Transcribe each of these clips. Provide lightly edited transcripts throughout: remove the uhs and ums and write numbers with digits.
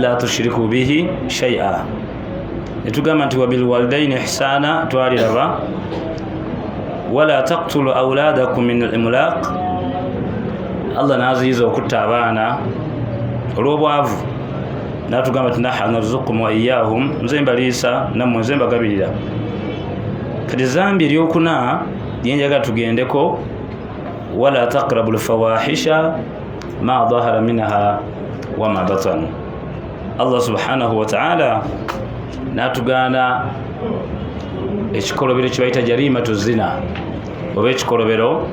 la tushiriku bihi shay'a. Netugamba nti wabilwalidaini ihsana twaliraba wala taqtulu awladakum min al-imlaq. Allah naziyiza okutta abaana olw'obwavu natugamba nti nahnu narzuqukum wa iyyahum, nze mbaliisa nammwe nze mbagabirira. Kati zambi eryokuna lyenjagala tugendeko, wala taqrabu al-fawahisha ma dhahara minha wa ma batan. Allah subhanahu wa ta'ala natugana ekikolobero kibayita jarimatu zina oba ekikolobero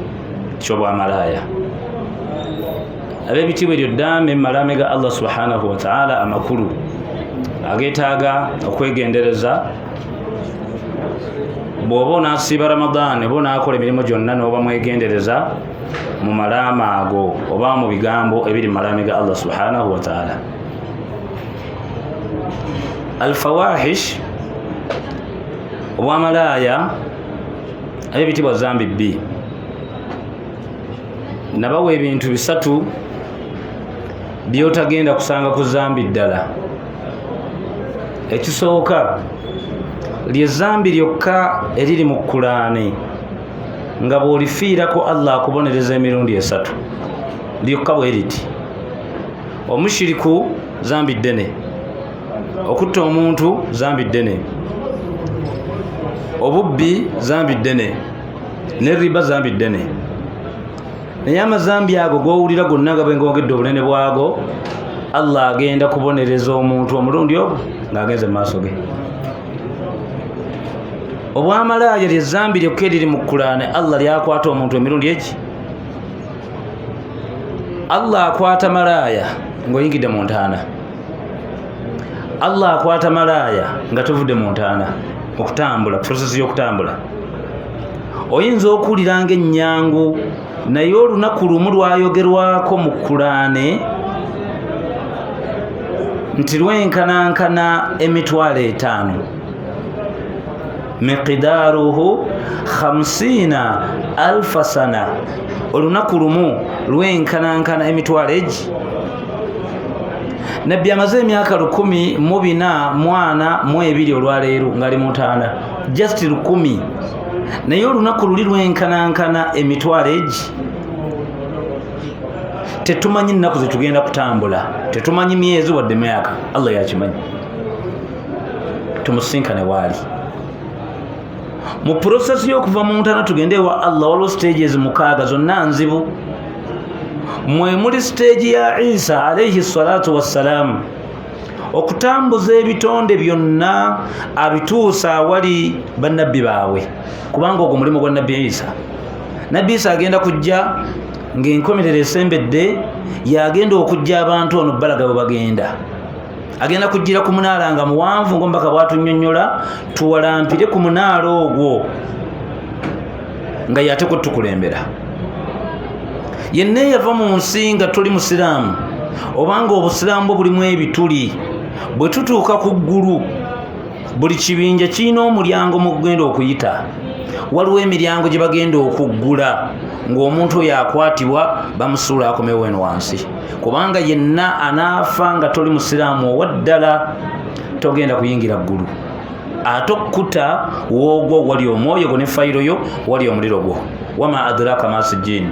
ky'obwamalaya. Ab'ebitiibwa eryo ddambi malame ga Allah subhanahu wa ta'ala amakulu ageetaaga okwegendereza. Bw'oba onaasiiba Ramadaan oba onaakola emirimu gyonna n'oba mwegendereza mu malaama ago oba mu bigambo ebiri mu malame ga Allah subhanahu wa ta'ala. Al-fawahish obwamalaya ab'ebitiibwa zambi bbi. Nabawa ebintu bisatu byotagenda kusanga ku zambi ddala. Ekisooka lye zambi lyokka eriri mu Kulaani nga bw'olifiirako Allah akubonereza emirundi esatu, lyokka bwe riti. Omushiriku zambi ddene, okutta omuntu zambi ddene, obubbi zambi ddene, ne riba zambi ddene. Naye amazambi ago g'owulira gonna nga bwengongedde obunene bwago, Allah agenda kubonereza omuntu omulundi ogwo ng'agenze mu maaso ge. Obwamalaya lye zambi lyokka eriri mu Kulaani Allah lyakwata omuntu emirundi egi. Allah akwata malaya ng'oyingidde mu ntaana. Allah akwata malaya nga tovudde mu ntaana okutambula, prosesi y'okutambula. Oyinza okuwulira ng'ennyangu, naye olunaku lumu lwayogerwako mu Kulaani nti lwenkanankana emitwalo 5, miqdaaruhu 50,000 sana. Olunaku lumu lwenkanankana emitwalo egi. Nabbi amaze emyaka 1,442 olwaleero ngali mu ntaana, just 10, naye olunaku luli lwenkanankana emitwalo egi. Tetumanyi nnaku zetugenda kutambula, tetumanyi myezi wadde myaka, Allah yakimanyi. Tumusinkane waali mu prosesi y'okuva mu ntaana tugende ewa Allah. Waliwo stages 6 zonna nzibu. Mwe muli stage ya Isa alayhi salatu wassalamu, okutambuza ebitonde byonna abituusa awali bannabbi baabwe, kubanga ogwo mulimu gwa Nabbi Isa. Nabbi Isa agenda kujja ng'enkomerero esembedde, yagenda okujja abantu ono balaga bwe bagenda. Agenda kujjira ku munaala nga muwanvu ng'omubaka bw'atunnyonnyola, tuwalampire ku munaala ogwo nga y'atekwa tukulembera. Yenna yava mu nsi nga tuli musiraamu, obanga obusiraamu bulimu ebituli. Bwe tutuuka ku ggulu, buli kibinja kirina omulyango mu kugenda okuyita. Waliwo emiryango gye bagenda okuggula ng'omuntu oyo akwatibwa bamusuula akomewo eno wansi, kubanga yenna anaafa nga toli musiraamu owaddala togenda kuyingira ggulu. Ate okkuta woogwo wali omwoyo gwo ne fayiro yo, wali omuliro gwo. Wama adraka ma sijjin.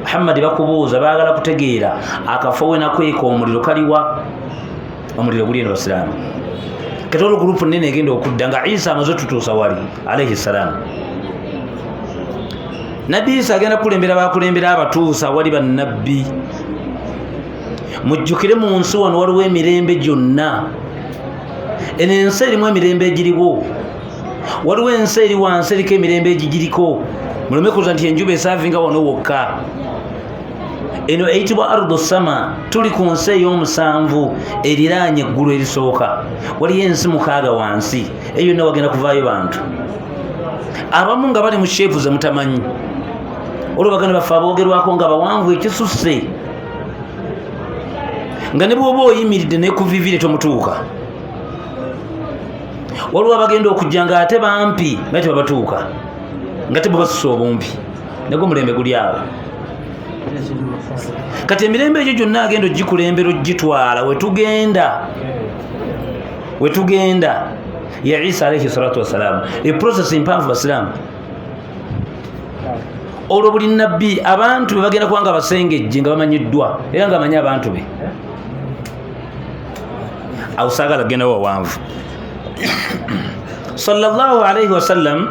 Muhammad bakubuuza, baagala kutegeera akafo we nakweka omuliro kaliwa? Omuliro guli eno basiraamu. Kati olwo gurupu nnene egenda okudda nga Isa amaze tutuusa wali alayhi salaam. Nabbi Isa agenda kulembera bakulembera abatuusa wali bannabbi. Mujjukire mu nsi wano waliwo emirembe gyonna. Eno ensi erimu emirembe egiriwo, waliwo ensi eri wansi eriko emirembe egigiriko. Muleme kuza nti enjuba esaavinga wano wokka. Eno eyitibwa ardu sama. Tuli ku nsi ey'omusanvu eriraanye eggulu erisooka. Waliyo ensi 6 wansi, eyo yonna wagenda kuvaayo bantu abamu nga bali mu sheepu ze mutamanyi. Olwo baganda baffe aboogerwako nga bawanvu ekisusse, nga ne bw'oba oyimiridde neekuviivire tomutuuka. Waliwo abagenda okujja nga ate bampi naye tebabatuuka, nga tebabasusa obumpi. Nagwo mulembe guli awo. Kati emirembe egyo gyonna agenda ogikulembera ogitwala we tugenda wetugenda ya Isa alayhi salatu wassalam process impanvu basiramu olwo buli nabbi abantu be bagenda kubanga basengejje nga bamanyiddwa era nga bamanyi abantu be awo saagala genda wawanvu sallallahu alayhi wasallam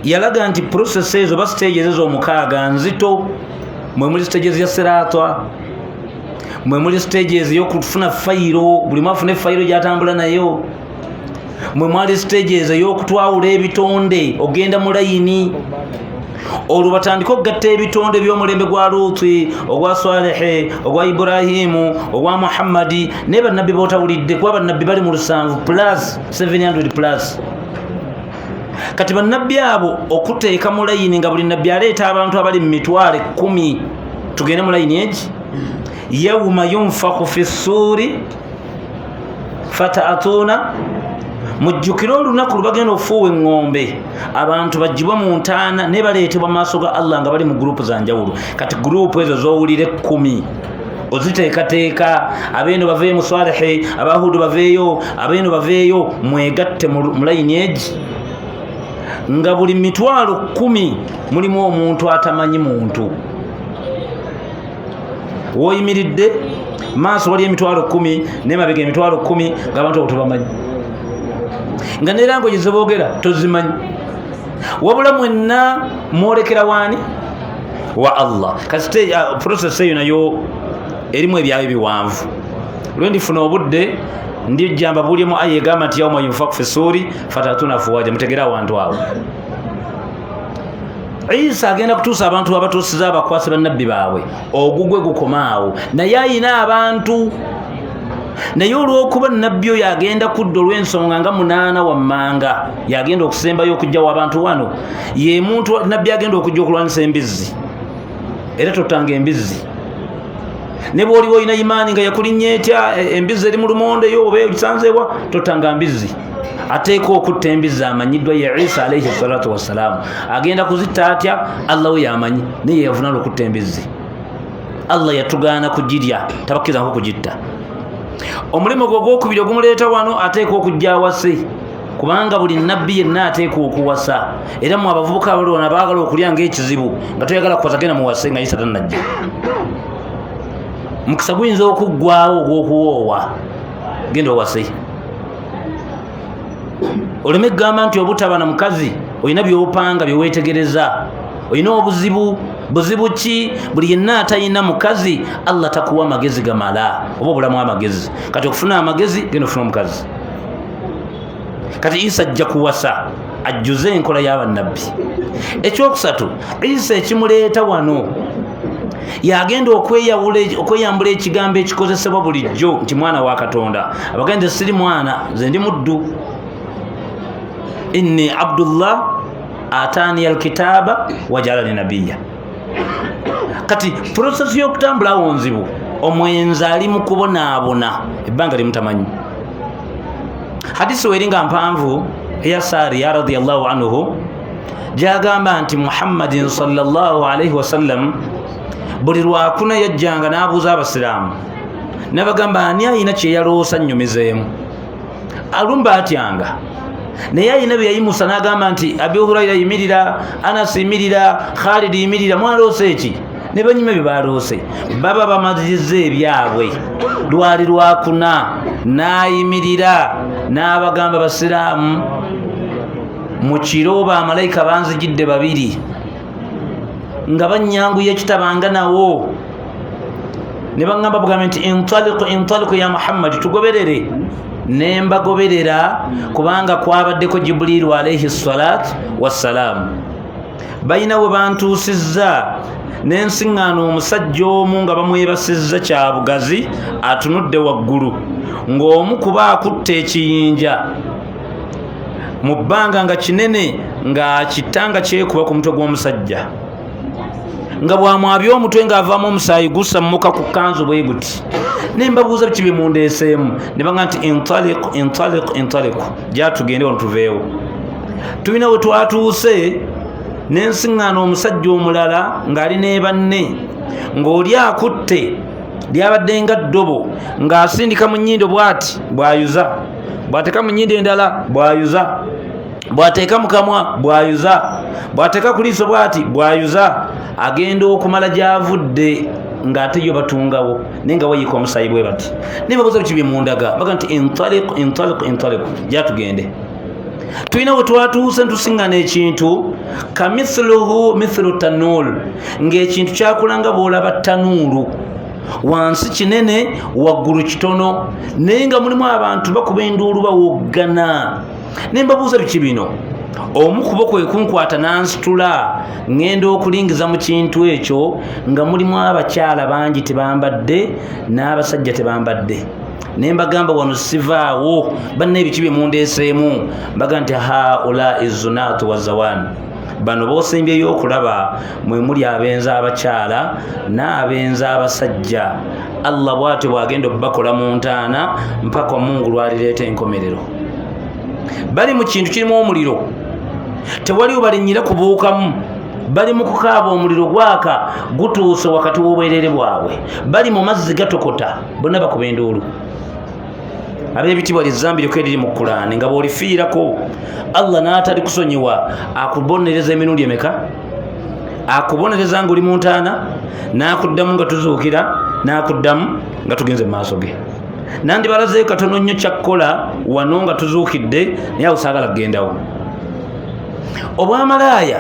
yalaga nti process ezo ba stages ez'omukaaga nzito mwe muli stages ya siratwa mwe muli stages y'okufuna fayiro buli mwafuna fayiro gyatambula nayo mwe mwali stages ey'okutwawula ebitonde ogenda mu layini olwo batandika okugatta ebitonde by'omulembe gwa Luuti ogwa Salihi ogwa Ibrahimu ogwa Muhammadi naye bannabbi bootawulidde kuba bannabbi bali mu 700+. Kati bannabbi abo okuteeka mu layini nga buli nabbi aleeta abantu abali mu mitwalo 10 tugende mu layini egi yawma yunfaku fi ssuuri fataatuna mujjukire olunaku lubagenda okufuuwa eŋŋombe abantu bagibwa mu ntaana ne baleetebwa maaso ga Allah nga bali mu gurupu za njawulo. Kati gurupu ezo z'owulire 10 oziteekateeka ab'eno baveeyo mu Salihi abahudu baveeyo ab'eno baveeyo mwegatte mu layini egi nga buli mitwalo 10 mulimu omuntu atamanyi muntu woyimiridde maaso wali emitwalo 10 nemabega emitwalo 10 ng'abantu abo tobamanyi nga nerango gyeziboogera tozimanyi wabula mwenna mwolekera waani wa Allah. Kasite process eyo nayo erimu ebyayo biwanvu lwe ndifuna obudde ndijjamba bulimu aya egamba nti yawma yunfaku fi ssuuri fatatuna afwaja mutegera awantu awo. Isa agenda kutuusa abantu abatuusiza abakwasi bannabbi baabwe ogugwe gukomaawo naye ayina abantu naye olw'okuba nabbi oyo agenda kudda olw'ensonga nga 8 wammanga yagenda okusembayo okujjawo abantu wano ye muntu nabbi agenda okujja okulwanisa embizzi era totanga embizzi ne bw'oliwo olina imaani nga yakulinnya etya embizzi eri mu lumondeyo oba ogisanzeewa totanga mbizzi ateeka okutta embizzi amanyiddwa ye Isa alayhi salatu wassalaamu agenda kuzitta atya Allah we yamanyi naye yavunaana okutta embizzi Allah yatugaana kugirya tabakkiriza kugitta. Omulimu gwe ogwokubiri ogumuleeta wano ateeka okujja awase kubanga buli nabbi yenna ateeka okuwasa era mu abavubuka abalwana baagala okulya ng'ekizibu nga toyagala kukwasa genda muwase nga Isa tannajja mukisa guyinza okuggwawo ogw'okuwoowa genda owase oleme egamba nti obutaba na mukazi olina by'opanga byeweetegereza olina buzibu ki buli yenna atalina mukazi Allah takuwa amagezi gamala oba obulamu amagezi kati okufuna amagezi genda ofuna omukazi. Kati Isa ajja kuwasa ajjuze enkola y'abannabbi. Ekyokusatu Isa ekimuleeta wano yagenda okweyambula ekigambo ekikozesebwa bulijjo nti mwana wa Katonda abagenda siri mwana ze ndi muddu inni Abdullah atani alkitaba wajalani nabiyya. Kati process y'okutambula awo nzibu omwenzi ali mu kubonaabona ebbanga limutamanyi. Hadisi weringa mpanvu eya Sariya radiyallahu anhu gyagamba nti Muhammadin sallallahu alayhi wasallam buli lwakuna yajjanga n'abuuza abasiraamu n'abagamba ani ayina kye yaloosa nnyumizeemu alumba atyanga naye ayina bye yayimusa n'agamba nti Abi Hurayra yimirira, Anas yimirira, Khalid yimirira, mwaloose eki ne banyuma bye baloose baba bamazizza ebyabwe. Lwali lwakuna n'ayimirira n'abagamba basiraamu mu kiro bamalayika banzijidde 2 nga bannyanguye ekitabanga nawo ne baŋŋamba bugambe nti intaliku ya Muhammad tugoberere ne mbagoberera kubanga kwabaddeko Jibuliru alayhi salatu wassalaamu. Balina we bantuusizza n'ensiŋŋaana omusajja omu nga bamwebasizza kyabugazi atunudde waggulu ng'omu kuba akutte ekiyinja mu bbanga nga kinene ng'akitta kyekuba ku mutwe gw'omusajja nga bwamwabya omutwe ng'avaamu omusaayi gussa mmuka ku kkanzu bwe guti. Ne mbabuuza biki bye mundeeseemu ne baŋŋamba nti intaliku gya tugende wano tuveewo. Tulina we twatuuse n'ensiŋŋaana omusajja omulala ng'ali ne banne ng'oli akutte lyabadde nga ddobo ng'asindika mu nnyindo bw'ati bw'ayuza, bw'ateeka mu nnyindo endala bw'ayuza, bw'ateeka mu kamwa bw'ayuza, bw'ateeka ku liiso bw'ati bw'ayuza, agenda okumala gy'avudde ng'ate yo batungawo naye nga wayiika omusaayi bwe bati. naye babuuza biki byemundaga, baga nti intaliq gyatugende. tulina we twatuuse ntusiŋŋana ekintu kamithluhu mithlu tanul, ng'ekintu kyakulanga bw'olaba tanuulu, wansi kinene waggulu kitono, naye nga mulimu abantu bakuba enduulu bawoggana. naye mbabuuza biki bino? omu kubo kwe kunkwata nansitula ŋŋenda okulingiza mu kintu ekyo nga mulimu abakyala bangi tebambadde n'abasajja tebambadde. naye mbagamba wano sivaawo, banna ebiki bye mundeeseemu, mbaga nti haula izunatu wazawani, bano boosembyeyo okulaba mwe muli abenza abakyala n'abenza abasajja. allah bw'atyo bw'agenda okubakola mu ntaana mpaka omungu lwalireeta enkomerero. bali mu kintu kirimu omuliro, tewaliwo balinnyira kubuukamu, bali mu kukaaba omuliro gwaka gutuuse wakati w'obwerere bwabwe, bali mu mazzi gatokota, bonna bakuba enduulu. ab'ebitibwa lizzambi lyokka eriri mu Kulaani nga bw'olifiirako allah n'atali kusonyiwa akubonereza emirundi emeka? akubonereza ng'oli mu ntaana, n'akuddamu nga tuzuukira, n'akuddamu nga tugenze mu maaso ge. nandibalazeeyo katono nnyo kyakkola wano nga tuzuukidde, naye awo saagala kugendawo. obwamalaaya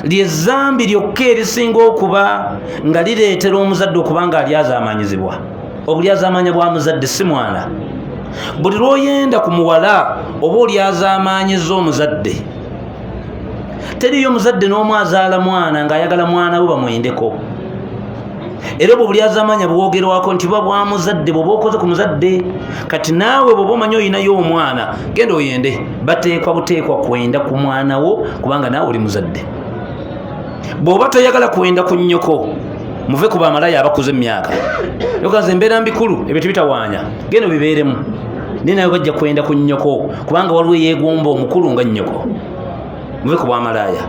ly'ezzambi lyokka erisinga okuba nga lireetera omuzadde okuba nga alyazaamanyizibwa. obulyazaamanya bwa muzadde si mwana. buli lw'oyenda ku muwala oba olyazaamanyizza omuzadde. teriyo muzadde n'omu azaala mwana ng'ayagala mwana we bamwendeko. era obwo bulyazaamanya bwogerwako nti buba bwa muzadde, bw'oba okoze ku muzadde. kati naawe bw'oba omanyi oyinayo omwana, genda oyende. bateekwa buteekwa kwenda ku mwana wo kubanga naawe oli muzadde. bw'oba toyagala kwenda ku nnyoko, muve ku bamalaaya abakuze emyaka. yokaze embeera mbikulu ebyo tebitawaanya, genda bibeeremu. naye nawe bajja kwenda ku nnyoko kubanga waliwo eyeegomba omukulu nga nnyoko. muve ku bwamalaaya.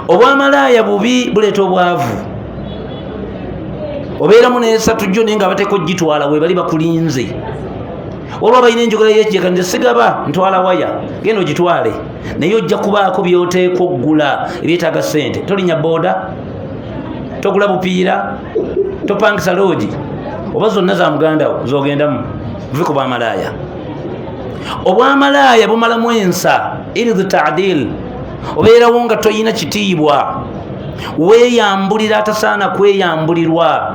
obwamalaaya bubi, buleeta obwavu. obeeramu n'esatu jjo naye nga bateeka ogitwala we bali bakulinze. olwa balina enjogera yekijeka nti sigaba ntwala waya, genda ogitwale, naye ojja kubaako byoteeka oggula ebyetaaga ssente. tolinnya booda, togula bupiira, topangisa loogi, oba zonna za mugandawo zogendamu. muve ku bwamalaaya. obwamalaaya bumalamu ensa, iridhu taadil. obeerawo nga toyina kitiibwa, weeyambulira atasaana kweyambulirwa.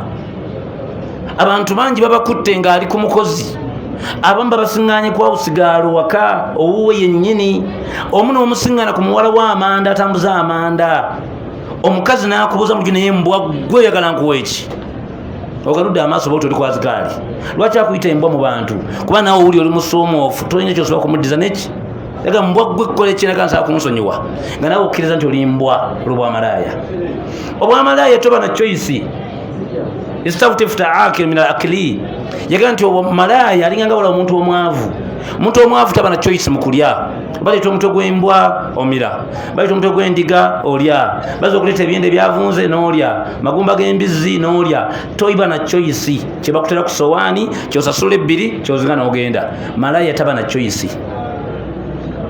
abantu bangi babakutte ng'ali ku mukozi, abamu babasiŋŋaanye ku awusigaalo waka owuwe yennyini. omu n'omusiŋŋana ku muwala w'amanda atambuza amanda, omukazi n'akubuuza mugi naye mbwa gwe oyagala nkuwa eki? ogaludde amaaso bwoti oli kwazikaali. lwaki akuyita embwa mu bantu? kuba naawe owuli oli musoomoofu, tolina kyosobola kumuddiza neki. yaga mbwa gwe kukola ekinaga nsaa kumusonyiwa, nga naawe okkiriza nti oli mbwa olw'obwamalaaya. obwamalaaya toba na choice. istaftifta akil min al-akli, yaga nti omalaaya alinganga wala omuntu omwavu. omuntu omwavu taba na choice mu kulya. baleeta omutwe gw'embwa omira, baleeta omutwe gw'endiga olya, baza okuleeta ebyenda ebyavunze n'olya, magumba g'embizzi n'olya. toyiba na choice. kye bakutera ku sowaani kyosasula ebbiri kyozinga n'ogenda. malaaya taba na choice.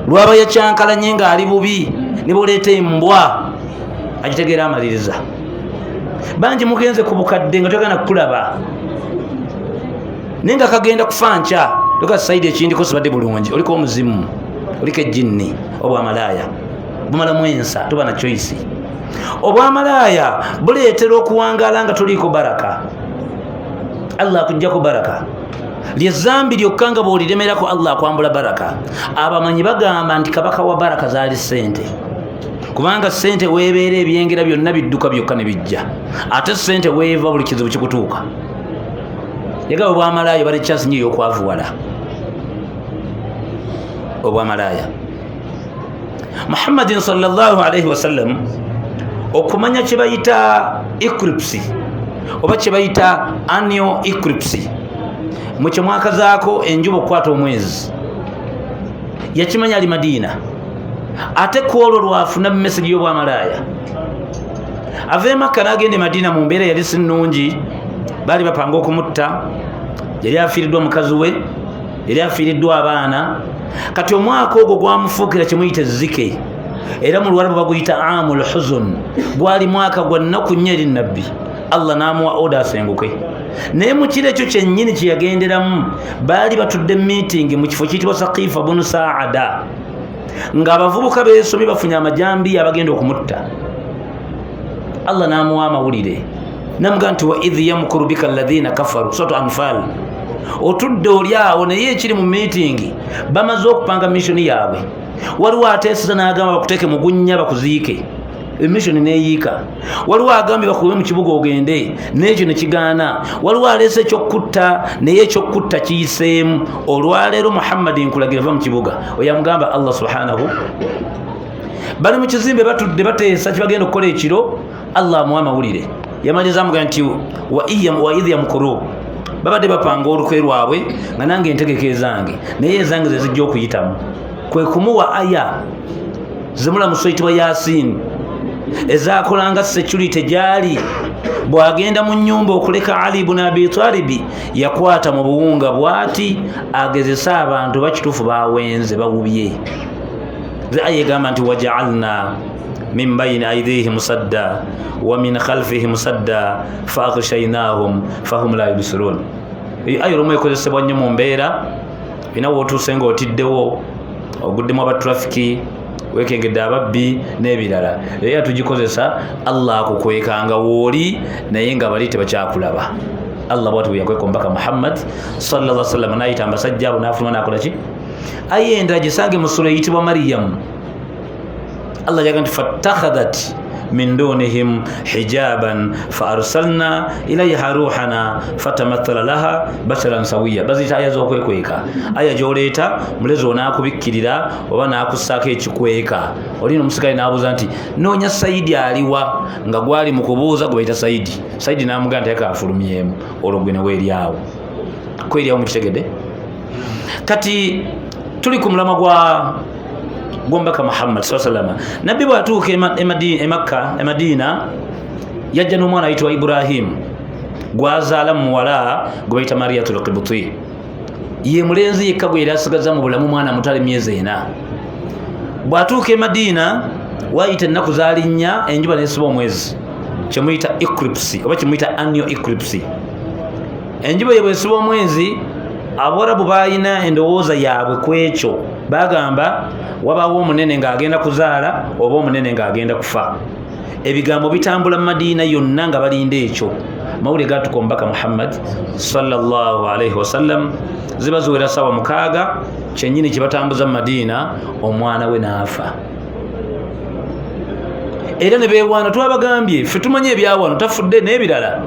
lwaba yakyankalanye ng'ali bubi ne boleeta embwa agitegeera amaliriza. bangi mugenze ku bukadde nga toyagala kukulaba, naye nga kagenda kufa nkya toka saidi ekindiko sibadde bulungi, oliko omuzimu, oliko ejjinni. obwamalaaya bumalamu ensa, toba na choice. obwamalaaya buleetera okuwangaala nga toliiko baraka. allah akuggyako baraka. ly'ezzambi lyokka nga bw'oliremerako allah akwambula baraka. abamanyi bagamba nti kabaka wa baraka zaali ssente, kubanga ssente weebeera ebyengera byonna bidduka byokka ne bijja, ate ssente weeva buli kizibu kikutuuka. yagaba obwamalaaya bali kyasi nyo ey'okwavuwala. obwamalaaya muhammadin sallallahu alaihi wasallam okumanya kye bayita eclipse oba kye bayita annual eclipse, mu kye mwakazaako enjuba okukwata omwezi, yakimanya ali Madiina. ate ku olwo lwafuna mesegi y'obwamalaaya. ava e Makka n'agenda e Madiina mu mbeera yali si nnungi, bali bapanga okumutta, yali afiiriddwa mukazi we, yali afiiriddwa abaana. Kati omwaka ogwo gwamufuukira kimuyita ezzike, era mu Luwarabu baguyita amul huzun. Gwali mwaka gwa nnaku nnyo eri nabbi. Allah n'amuwa oda asenguke. Naye mu kiro ekyo kyennyini kye yagenderamu baali batudde meeting mu kifo kiyitibwa Saqifa bunu Saada, ng'abavubuka beesomye bafunye amajambi abagenda okumutta. Allah n'amuwa amawulire, namugamba nti wa idh yamkuru bika alladhina kafaru, Suratu Anfal. Otudde oli awo naye ekiri mu meeting bamaze okupanga mission yaabwe. Waliwo ateeseza n'agamba bakuteeke mu gunnya bakuziike, emission neeyiika. Waliwo agambye bakube mu kibuga ogende, n'ekyo ne kigaana. Waliwo aleese ekyokutta naye ekyokutta kiyiseemu. Olwaleero Muhammadi nkulagira va mu kibuga. Oyamugamba Allah subhanahu. Bali mu kizimbe batudde bateesa kibagenda okukola ekiro. Allah amuwa amawulire, yamaliza amugamba nti wa idh yamkuru, babadde bapanga olukwe lwabwe nga nange entegeka ezange, naye ezange ze zijja okuyitamu. Kwe kumuwa aya zemulamuso eyitibwa Yasin ezakolanga security gyali. Bw'agenda mu nnyumba okuleka Ali ibn Abi Talib yakwata mu buwunga bw'ati agezesa abantu bakituufu bawenze bawubye. Aya egamba nti waja'alna min bayni aydihim sadda wa min khalfihim sadda fa aghshaynahum fahum la yubsirun. Ayo lumu ekozesebwa nnyo mu mbeera bina wootuuse ng'otiddewo oguddemu abatrafiki, wekengedde ababbi n'ebirala. Era tugikozesa Allah akukwekanga wooli naye nga bali tebakyakulaba. Allah bwati bwe yakweka omubaka Muhammad sallallahu alaihi wasallam n'ayita abasajja abo n'afuluma n'akola ki? Ayenda gisange mu sura eyitibwa Maryam. Allah yaga nti fattakhadhat min dunihim hijaban fa arsalna ilayha ruhana fatamatthala laha basharan sawiya. Bazita aya z'okwekweka. Aya gy'oleeta mulezi onaakubikkirira oba n'akussaako ekikweka. Olina omusikale n'abuuza nti noonya Saidi aliwa, nga gwali mu kubuuza gwe bayita Saidi. Saidi n'amugamba nti yaka afulumyemu, olwo gwe ne weeryawo. Kweryawo mukitegedde? Kati tuli ku mulama gw'omubaka Muhammad sallallahu alaihi wasallam. Nabbi bw'atuuka e Madiina yajja n'omwana ayitibwa Ibrahim gwazaala mu muwala gwe bayita Mariyatul Qibti. Ye mulenzi yekka gwe yali asigaza mu bulamu, mwana mutale myezi 4. Bw'atuuka e Madiina wayita ennaku zaalinnya, enjuba n'esiba omwezi, kyemuyita eclipse oba kyemuyita annual eclipse. Enjuba ye bw'esiba omwezi, Abawarabu balina endowooza yaabwe ku ekyo. Bagamba wabaawo omunene ng'agenda kuzaala oba omunene ng'agenda kufa. Ebigambo bitambula mu Madiina yonna nga balinda ekyo. Mawulire gatuka omubaka Muhammad sallallahu alaihi wasallam, ziba ziwera ssaawa 6 kyennyini kye batambuza mu Madiina, omwana we n'afa. Era ne beewaana, twabagambye ffe tumanye ebyawano, tafudde n'ebirala.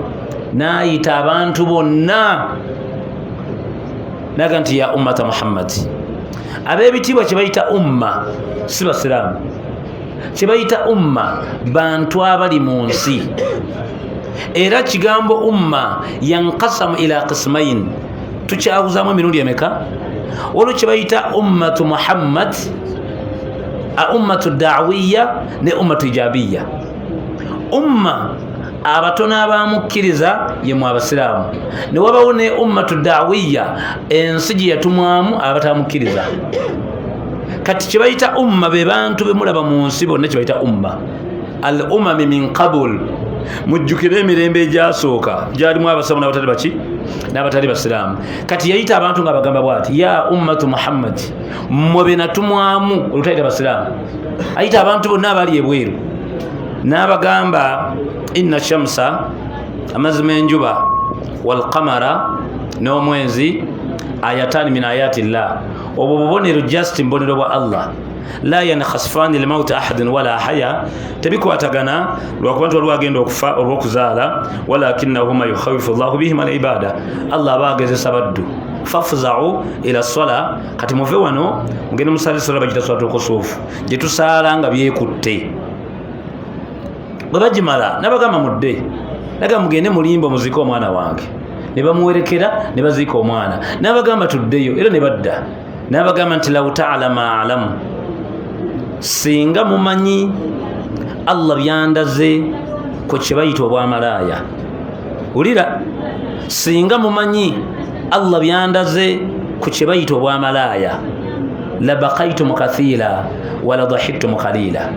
N'ayita abantu bonna naga nti ya ummata Muhammad. Ab'ebitiibwa kye bayita umma si basiraamu, kye bayita umma bantu abali mu nsi. Era kigambo umma yanqasamu ila qismain, tukyawuzaamu emirundi emeka? Waliwo kye bayita ummatu Muhammad, ummatu da'wiyya ne ummatu ijabiyya. Umma abatono abamukkiriza ye mu abasiraamu, ne wabawo ne ummatu da'wiyya, ensi gye yatumwamu abatamukkiriza. Kati kye bayita umma be bantu be mulaba mu nsi bonna kye bayita umma. Al umami min qabul, mujjukire emirembe egyasooka gyalimu abasamu n'abatali baki n'abatali basiraamu. Kati yayita abantu nga bagamba bw'ati ya ummatu Muhammad, mmwe be natumwamu olutayita basiraamu. Ayita abantu bonna abali ebweru n'abagamba inna shamsa, amazima enjuba, wal qamara n'omwezi, ayatani min ayati llah, obwo bubonero just mbonero bwa Allah. La yankhasifani limauti ahadin wala haya, tebikwatagana lwakuba nti waliwo agenda okufa olw'okuzaala, walakinnahuma yukhawifu llahu bihim al ibada. Allah abagezesa baddu. Fafza'u ila sola, kati muve wano mugende musale sola bagita swatu kusufu gye tusaala nga byekutte. Bwe bagimala nabagamba mudde, naga mugende mulimba muzika omwana wange. Ne bamuwerekera ne baziika omwana, n'abagamba tuddeyo, era ne badda. N'abagamba nti law ta'lama a'lamu, singa mumanyi Allah byandaze ku kye bayita obwamalaaya. Ulira singa mumanyi Allah byandaze ku kye bayita obwamalaaya labakaitum kathira wala dhahiktum qalila.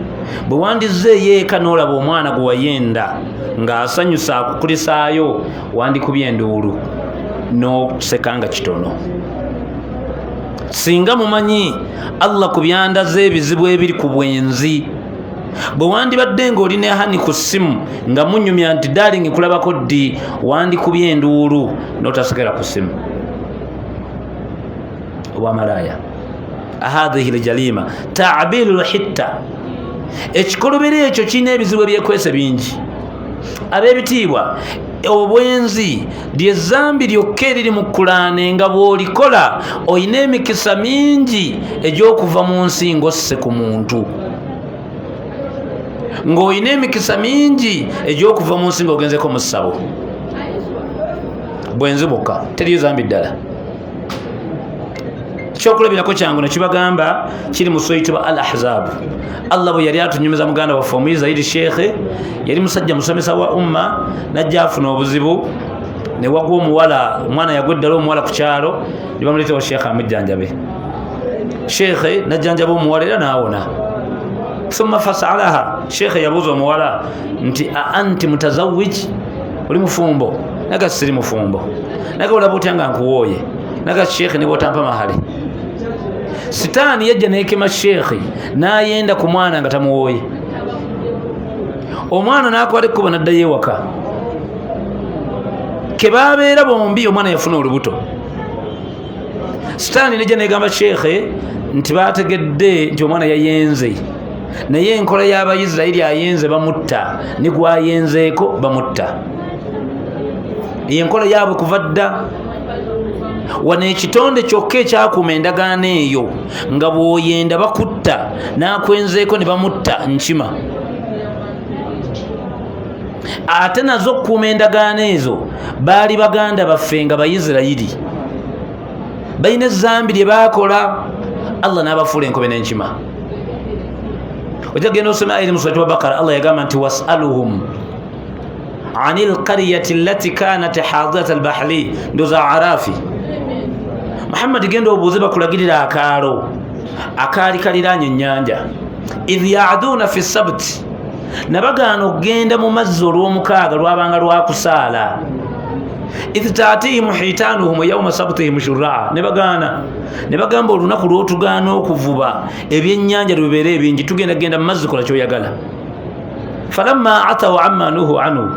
Bwe wandizeeyo eka n'olaba omwana gwe wayenda ng'asanyusa akukulisaayo wandikubye enduulu n'osekanga kitono. Singa mumanyi Allah ku byandaze ebizibu ebiri ku bwenzi, bwe wandibadde ng'oli ne hani ku ssimu nga munyumya nti darling kulabako ddi, wandikubye enduulu n'otasigala ku ssimu. Obwamalaaya hadhihi ljalima ta'bilu lhitta, ekikolobero ekyo kirina ebizibu ebyekwese bingi. Ab'ebitiibwa, obwenzi lyezambi lyokka eriri mu Kulaani nga bw'olikola olina emikisa mingi egy'okuva mu nsi ng'osse ku muntu, ng'olina emikisa mingi egy'okuva mu nsi ng'ogenzeko mu ssabo. Bwenzi bwokka, teriyo zambi ddala. Kyokulabirako kyangu nekibagamba kiri mu sura eyitibwa al ahzab. Allah bwe yali atunyumiza muganda waffe omuyizayiri sheekhe, yali musajja musomesa wa umma, najja afuna obuzibu ne wagwa omuwala, omwana yagwa eddala omuwala ku kyalo, ne bamuleetera sheekhe amujjanjabe. Sheekhe najjanjaba omuwala era n'awona. Thumma fasalaha, sheekhe yabuuza omuwala nti anti mutazawwij, oli mufumbo? Naga siri mufumbo. Naga olaba otya nga nkuwooye? Naga sheekhe ne bw'otampa mahali. Sitaani yajja n'ekema sheekhe n'ayenda ku mwana nga tamuwooye. Omwana n'akwata ekkubo n'addayo ewaka. Ke baabeera bombi omwana yafuna olubuto. Sitaani n'ejja n'egamba sheekhe nti baategedde nti omwana yayenze, naye enkola y'Abayisirayiri ayenze bamutta, ne gwayenzeeko bamutta. Enkola yaabwe kuva dda. Wano ekitonde kyokka ekyakuuma endagaano eyo nga bw'oyenda bakutta, n'akwenzeeko ne bamutta nkima. Ate nazo okukuuma endagaano ezo baali baganda baffe nga Bayisirayiri, balina ezambi lye baakola, Allah n'abafuula enkobe n'enkima. Ojja genda osoma eri mu surati wa Bakara, Allah yagamba nti wasaluhum anil qaryati allati kanat hadirat albahri, ndoza Arafi. Muhammad genda obuuze bakulagirira akaalo akaali kaliraanye ennyanja. Idh ya'duuna fi sabti, nabagaana okgenda mu mazzi olw'omukaaga lwabanga lwakusaala. Idh taatihim hitaanuhum yawma sabtihim shurraa, ne bagamba olunaku lw'otugaana okuvuba ebyennyanja lwebeera ebingi, tugenda genda mu mazzi, kola ky'oyagala. Falamma ataw amma nuhu anhu,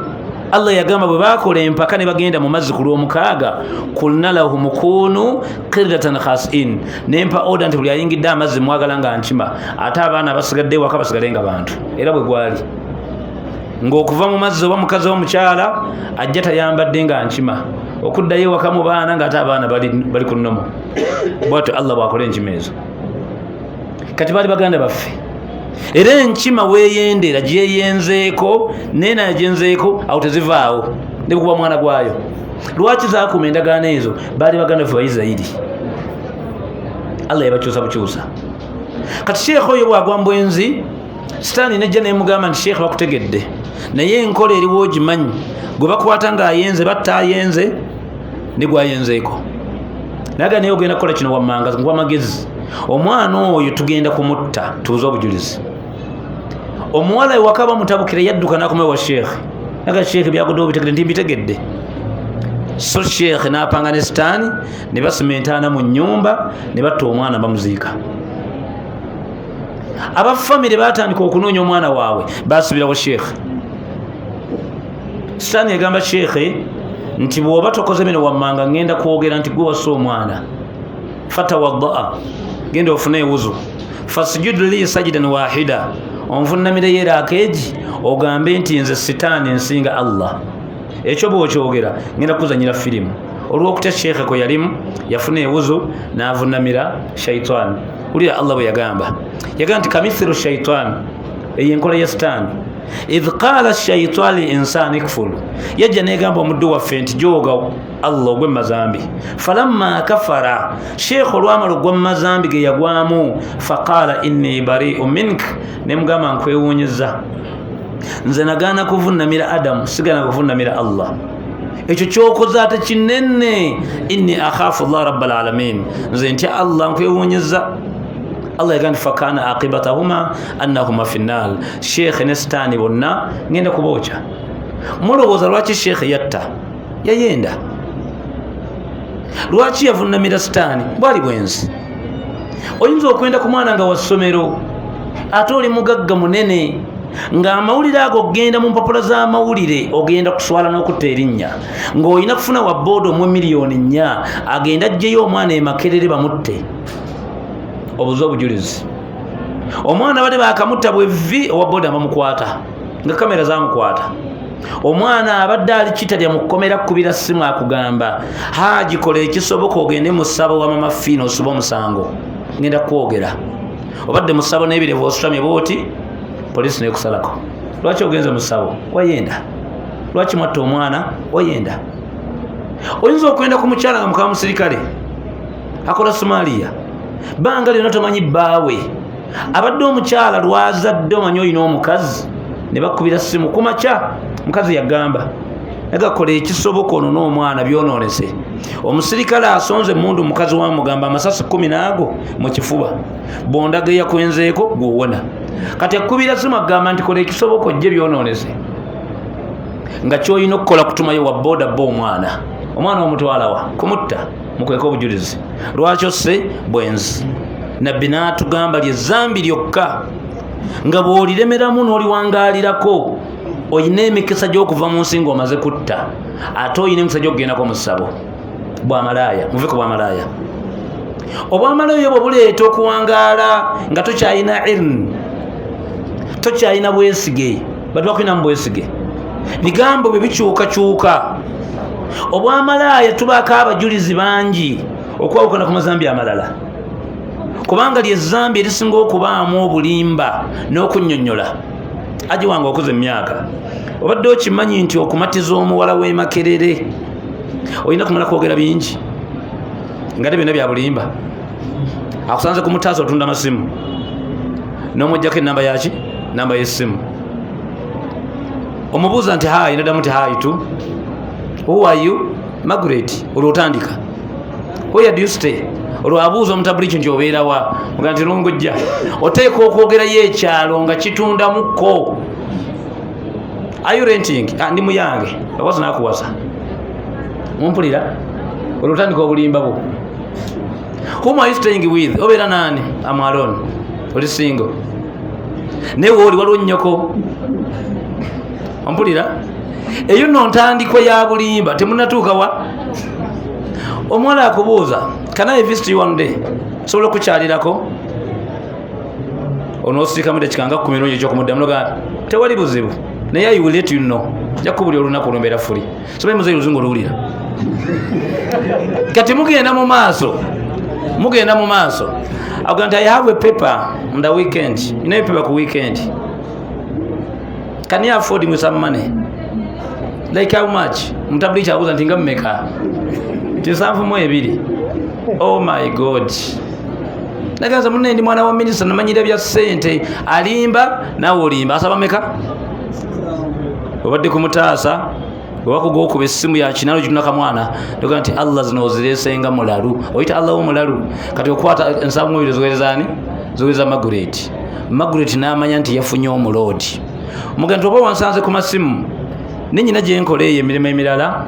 Allah yagamba bwe baakola empaka ne bagenda mu mazzi ku lw'omukaaga, kulna lahum kunu qirdatan khasiin, nempa oda nti buli ayingidde amazzi mwagala nga nkima, ate abaana basigadde waka basigale nga bantu. Era bwe gwali ng'okuva mu mazzi oba mukazi omukyala ajja tayambadde nga nkima, okuddayo waka mu baana ng'ate abaana bali ku nnomo. Bwatyo Allah bw'akola enkima ezo. Kati baali baganda baffe, era enkima weeyendera gyeyenzeeko neena yagenzeeko awo tezivaawo ne bwe kuba mwana gwayo. Lwaki zaakuuma endagaano ezo? Baali baganda baffe Bayisirayiri, Allah yabakyusa bukyusa. Kati sheekhe oyo bwagwa mbwenzi, Sitaani nejja nemugamba nti sheekhe bakutegedde, naye enkola eriwo ogimanyi, gwe bakwata ng'ayenze batta ayenze ne gwayenzeeko. Naga naye ogenda kukola kino wammanga ngwa magezi, omwana oyo tugenda kumutta, tuuze obujulizi. Omuwala ewaka bamutabukira yadduka n'akomayo wa sheekhe. Naga sheekhe byagodde obitegedde? Nti mbitegedde. So sheekhe n'apanga ne Sitaani ne basimentaana mu nnyumba ne batta omwana bamuziika. Abafamire batandika okunoonya omwana waabwe, basubirawo sheekhe. Sitaani yagamba sheekhe nti bw'oba tokoze bino wammanga ngenda kwogera nti gwe wassa omwana, fatawaddaa, genda ofune ewuzu, fasjud li sajidan wahida, onvunnamireyo eraakeegi ogambe nti nze Sitaani nsinga Allah. Ekyo bw'okyogera ngenda kuzanyira firimu. Olw'okutya sheekhe kwe yalimu, yafuna ewuzu n'avunnamira shaitaani. Ulira Allah bwe yagamba nti kamithiru shaitaani, eyo enkola ya Sitaani. Idh qaala shaitaani insani kfur, yajja negamba omuddu waffe nti jooga Allah ogwe mazambi. Falamma kafara, sheekhe olwamala ogwa mazambi ge yagwamu, faqaala inni bari'un mink, nemugamba nkwewuunyizza, nze nagaana kuvunnamira Adamu, sigana kuvunnamira Allah. ekyo kyokoze ate kinene. Inni akhafu Allah rabbal alamin, nze ntya Allah nkwewuunyizza. Allah yagamba fakana aqibatahuma annahuma finnar. Sheikh ne Sitaani bonna ngenda kubookya. Mulowooza lwaki Sheikh yatta? Yayenda. Lwaki yavunnamira Sitaani? Bwali bwenzi. Oyinza okwenda ku mwana nga wa ssomero ate oli mugagga munene ng'amawulire ago ogenda mu mpapula z'amawulire ogenda kuswala n'okutta erinnya ng'olina kufuna wa booda omwe miliyoni 4 agenda ajjeyo omwana emakerere bamutte. Obuze obujulizi. Omwana bade bakamutta bwevvi owa booda bamukwata nga kamera zamukwata. Omwana abadde ali kitalya mu kkomera kubira ssimu akugamba Haji kola ekisoboka ogende mu ssabo wa mama Fiina osuba omusango ngenda kwogera. Obadde mu ssabo n'ebirevu osutamye bw'oti poliisi n'ekusalako. Lwaki ogenze mu ssabo? Wayenda. Lwaki mwatta omwana? Wayenda. Oyinza okwenda ku mukyala nga mukaba musirikale akola Somalia banga lyonna tomanyi bbaawe abadde omukyala lwazadde omanyi olina omukazi ne bakubira ssimu ku makya mukazi yagamba nagakola ekisoboka ono n'omwana byonoonese. Omusirikale asonze mundu mukazi wamugamba amasasi 10 naago mu kifuba bondaga yakwenzeeko gwowona. Kati akubira ssimu agamba nti kola ekisoboka ojje byonoonese nga kyolina okukola kutumayo wa booda bo omwana omutwalawa kumutta mukweka obujulizi. Lwaki osse bwenzi. Nabbi n'atugamba lyezambi lyokka nga bw'oliremeramu n'oliwangaalirako oyina emikisa gy'okuva mu nsi ng'omaze kutta ate oyina emikisa gy'okugendako mu ssabo. Bwamalaaya muve ku bwamalaaya. Obwamalaaya bwe buleeta okuwangaala nga tokyalina ilmu, tokyalina bwesige. Batu bakulina mu bwesige, bigambo bye bikyukakyuka. Obwamalaaya tubaako abajulizi bangi okwawukana ku mazambi amalala kubanga lyezambi erisinga okubaamu obulimba n'okunnyonnyola. Aji wange okuza emyaka obadde okimanyi nti okumatiza omuwala w'emakerere olina kumala kwogera bingi nga te byonna bya bulimba. Akusanze ku mutaasa otunda amasimu n'omuggyako ennamba yaki? Namba y'essimu. Omubuuza nti hayi nadamu nti hayi tu. Who are you? Margaret. Olwo otandika. Where do you stay? Olwo abuuza omutabuliki nti obeerawa nga nti nongojja. Oteeka okwogerayo ekyalo nga kitunda mukko. Are you renting? Ndi muyange awaza nakuwasa mumpulira. Olwo otandika obulimba bwo. Whom are you staying with? Obeera nani? I'm alone. Oli single. Newe oli waliwo nnyoko. Ompulira? Eyo nno ntandikwa ya bulimba temunatuuka wa? Omuwala akubuuza can I visit you one day? Sobola okukyalirako? Onoosirika mu dakika nga 10 ekyokumuddamu noga tewali buzibu naye I will let you know. Nja kubulya olunaku olwombeera fuli. Sobola muzeeyi oluzungu oluwulira. Kati mugenda mu maaso. Agamba nti I have a paper on the weekend. You know a paper ku weekend. Can you afford me some money? Like how much? Mutabuliki abuuza nti nga mmeka? 720. Oh my God. Nagaza munne ndi mwana wa minisita namanyira bya ssente alimba nawe olimba asaba meka? Obadde ku mutaasa owakuga okuba essimu ya kinalo kitunaka mwana toga nti Allah zino zireesenga mulalu oyita Allah omulalu. Kati okwata ensabu mwebiri zogerezani zogereza Margaret n'amanya nti yafunye omuloodi. Muganda nti oba wansanze ku masimu nenyina gye nkola eyo emirimu emirala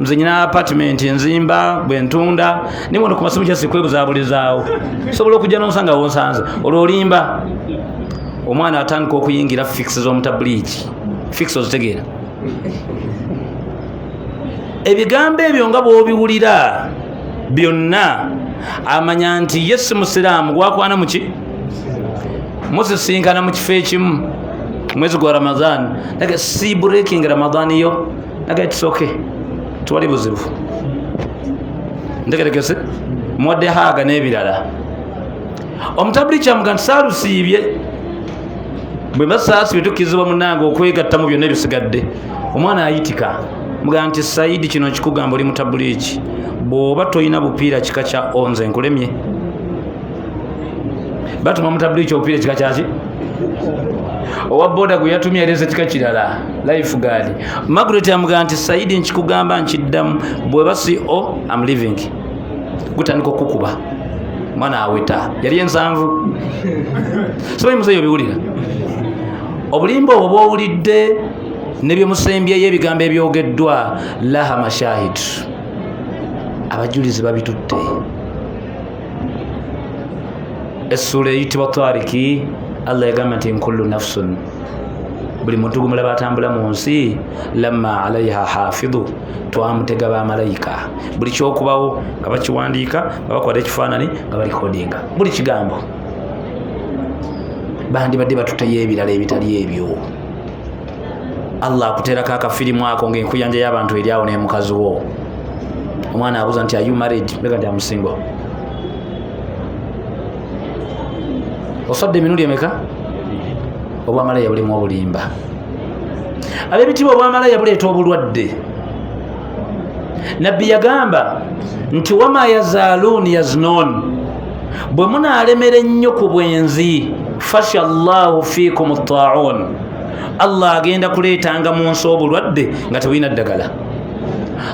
nze nyina apartment nzimba bwentunda niwono ku masimu kyasikwebuzaabulizaawo sobola okujja n'onsanga wonsanze olwo olimba. Omwana atandika okuyingira fix z'omutabuliki fix ozitegeera. Ebigambo ebyo nga bw'obiwulira byonna amanya nti Yesu musiraamu gwakwana muki musisinkana mu kifo ekimu mwezi gwa Ramadhan naga si breaking Ramadhan yo naga it's okay tuwali buzibu ntegeregese mwadde haga n'ebirala. Omutabuliki amugamba saalusiibye bwe masaasi byetukkizibwa munange okwegatta mu byonna ebisigadde. Omwana ayitika mugamba nti Saidi kino kikugamba oli mutabuliki bw'oba toyina bupiira kika kya onze nkulemye. Batuma mutabuliki obupiira kika kyaki? owa boda gwe yatumye aleze kika kirala life guard. Margaret amugamba nti Saidi nkikugamba nkiddamu bwe basi I'm living gutandika okukuba mwana aweta yali ensanvu sobayi musayo biwulira obulimba obwo bwowulidde nebyemusembyeyo ebigambo ebyogeddwa laha mashahid abajulizi babitutte. Essula eyitibwa Tariki Allah yagamba nti kullu nafsun buli muntu gumulaba atambula mu nsi lamma alaiha hafidhu twamutega bamalayika buli kyokubawo nga bakiwandiika babakwata ekifaananyi nga balikodinga buli kigambo bandibadde batuteyo ebirala ebitali ebyo. Allah akuteerako akafirimu ako ng'enkuyanja y'abantu eryawo n'emukazi wo. Omwana abuuza nti are you married? Mbega nti amusingo. Osodde emirundi emeka? Obwamalaya bulimu obulimba. Ab'ebitiibwa obwamalaya buleeta obulwadde. Nabbi yagamba nti wama yazaaluuni yaznoon bwe munaalemera ennyo ku bwenzi fasha Allahu fiikum at-taa'uun Allah agenda kuleetanga mu nsi obulwadde nga tebulina ddagala.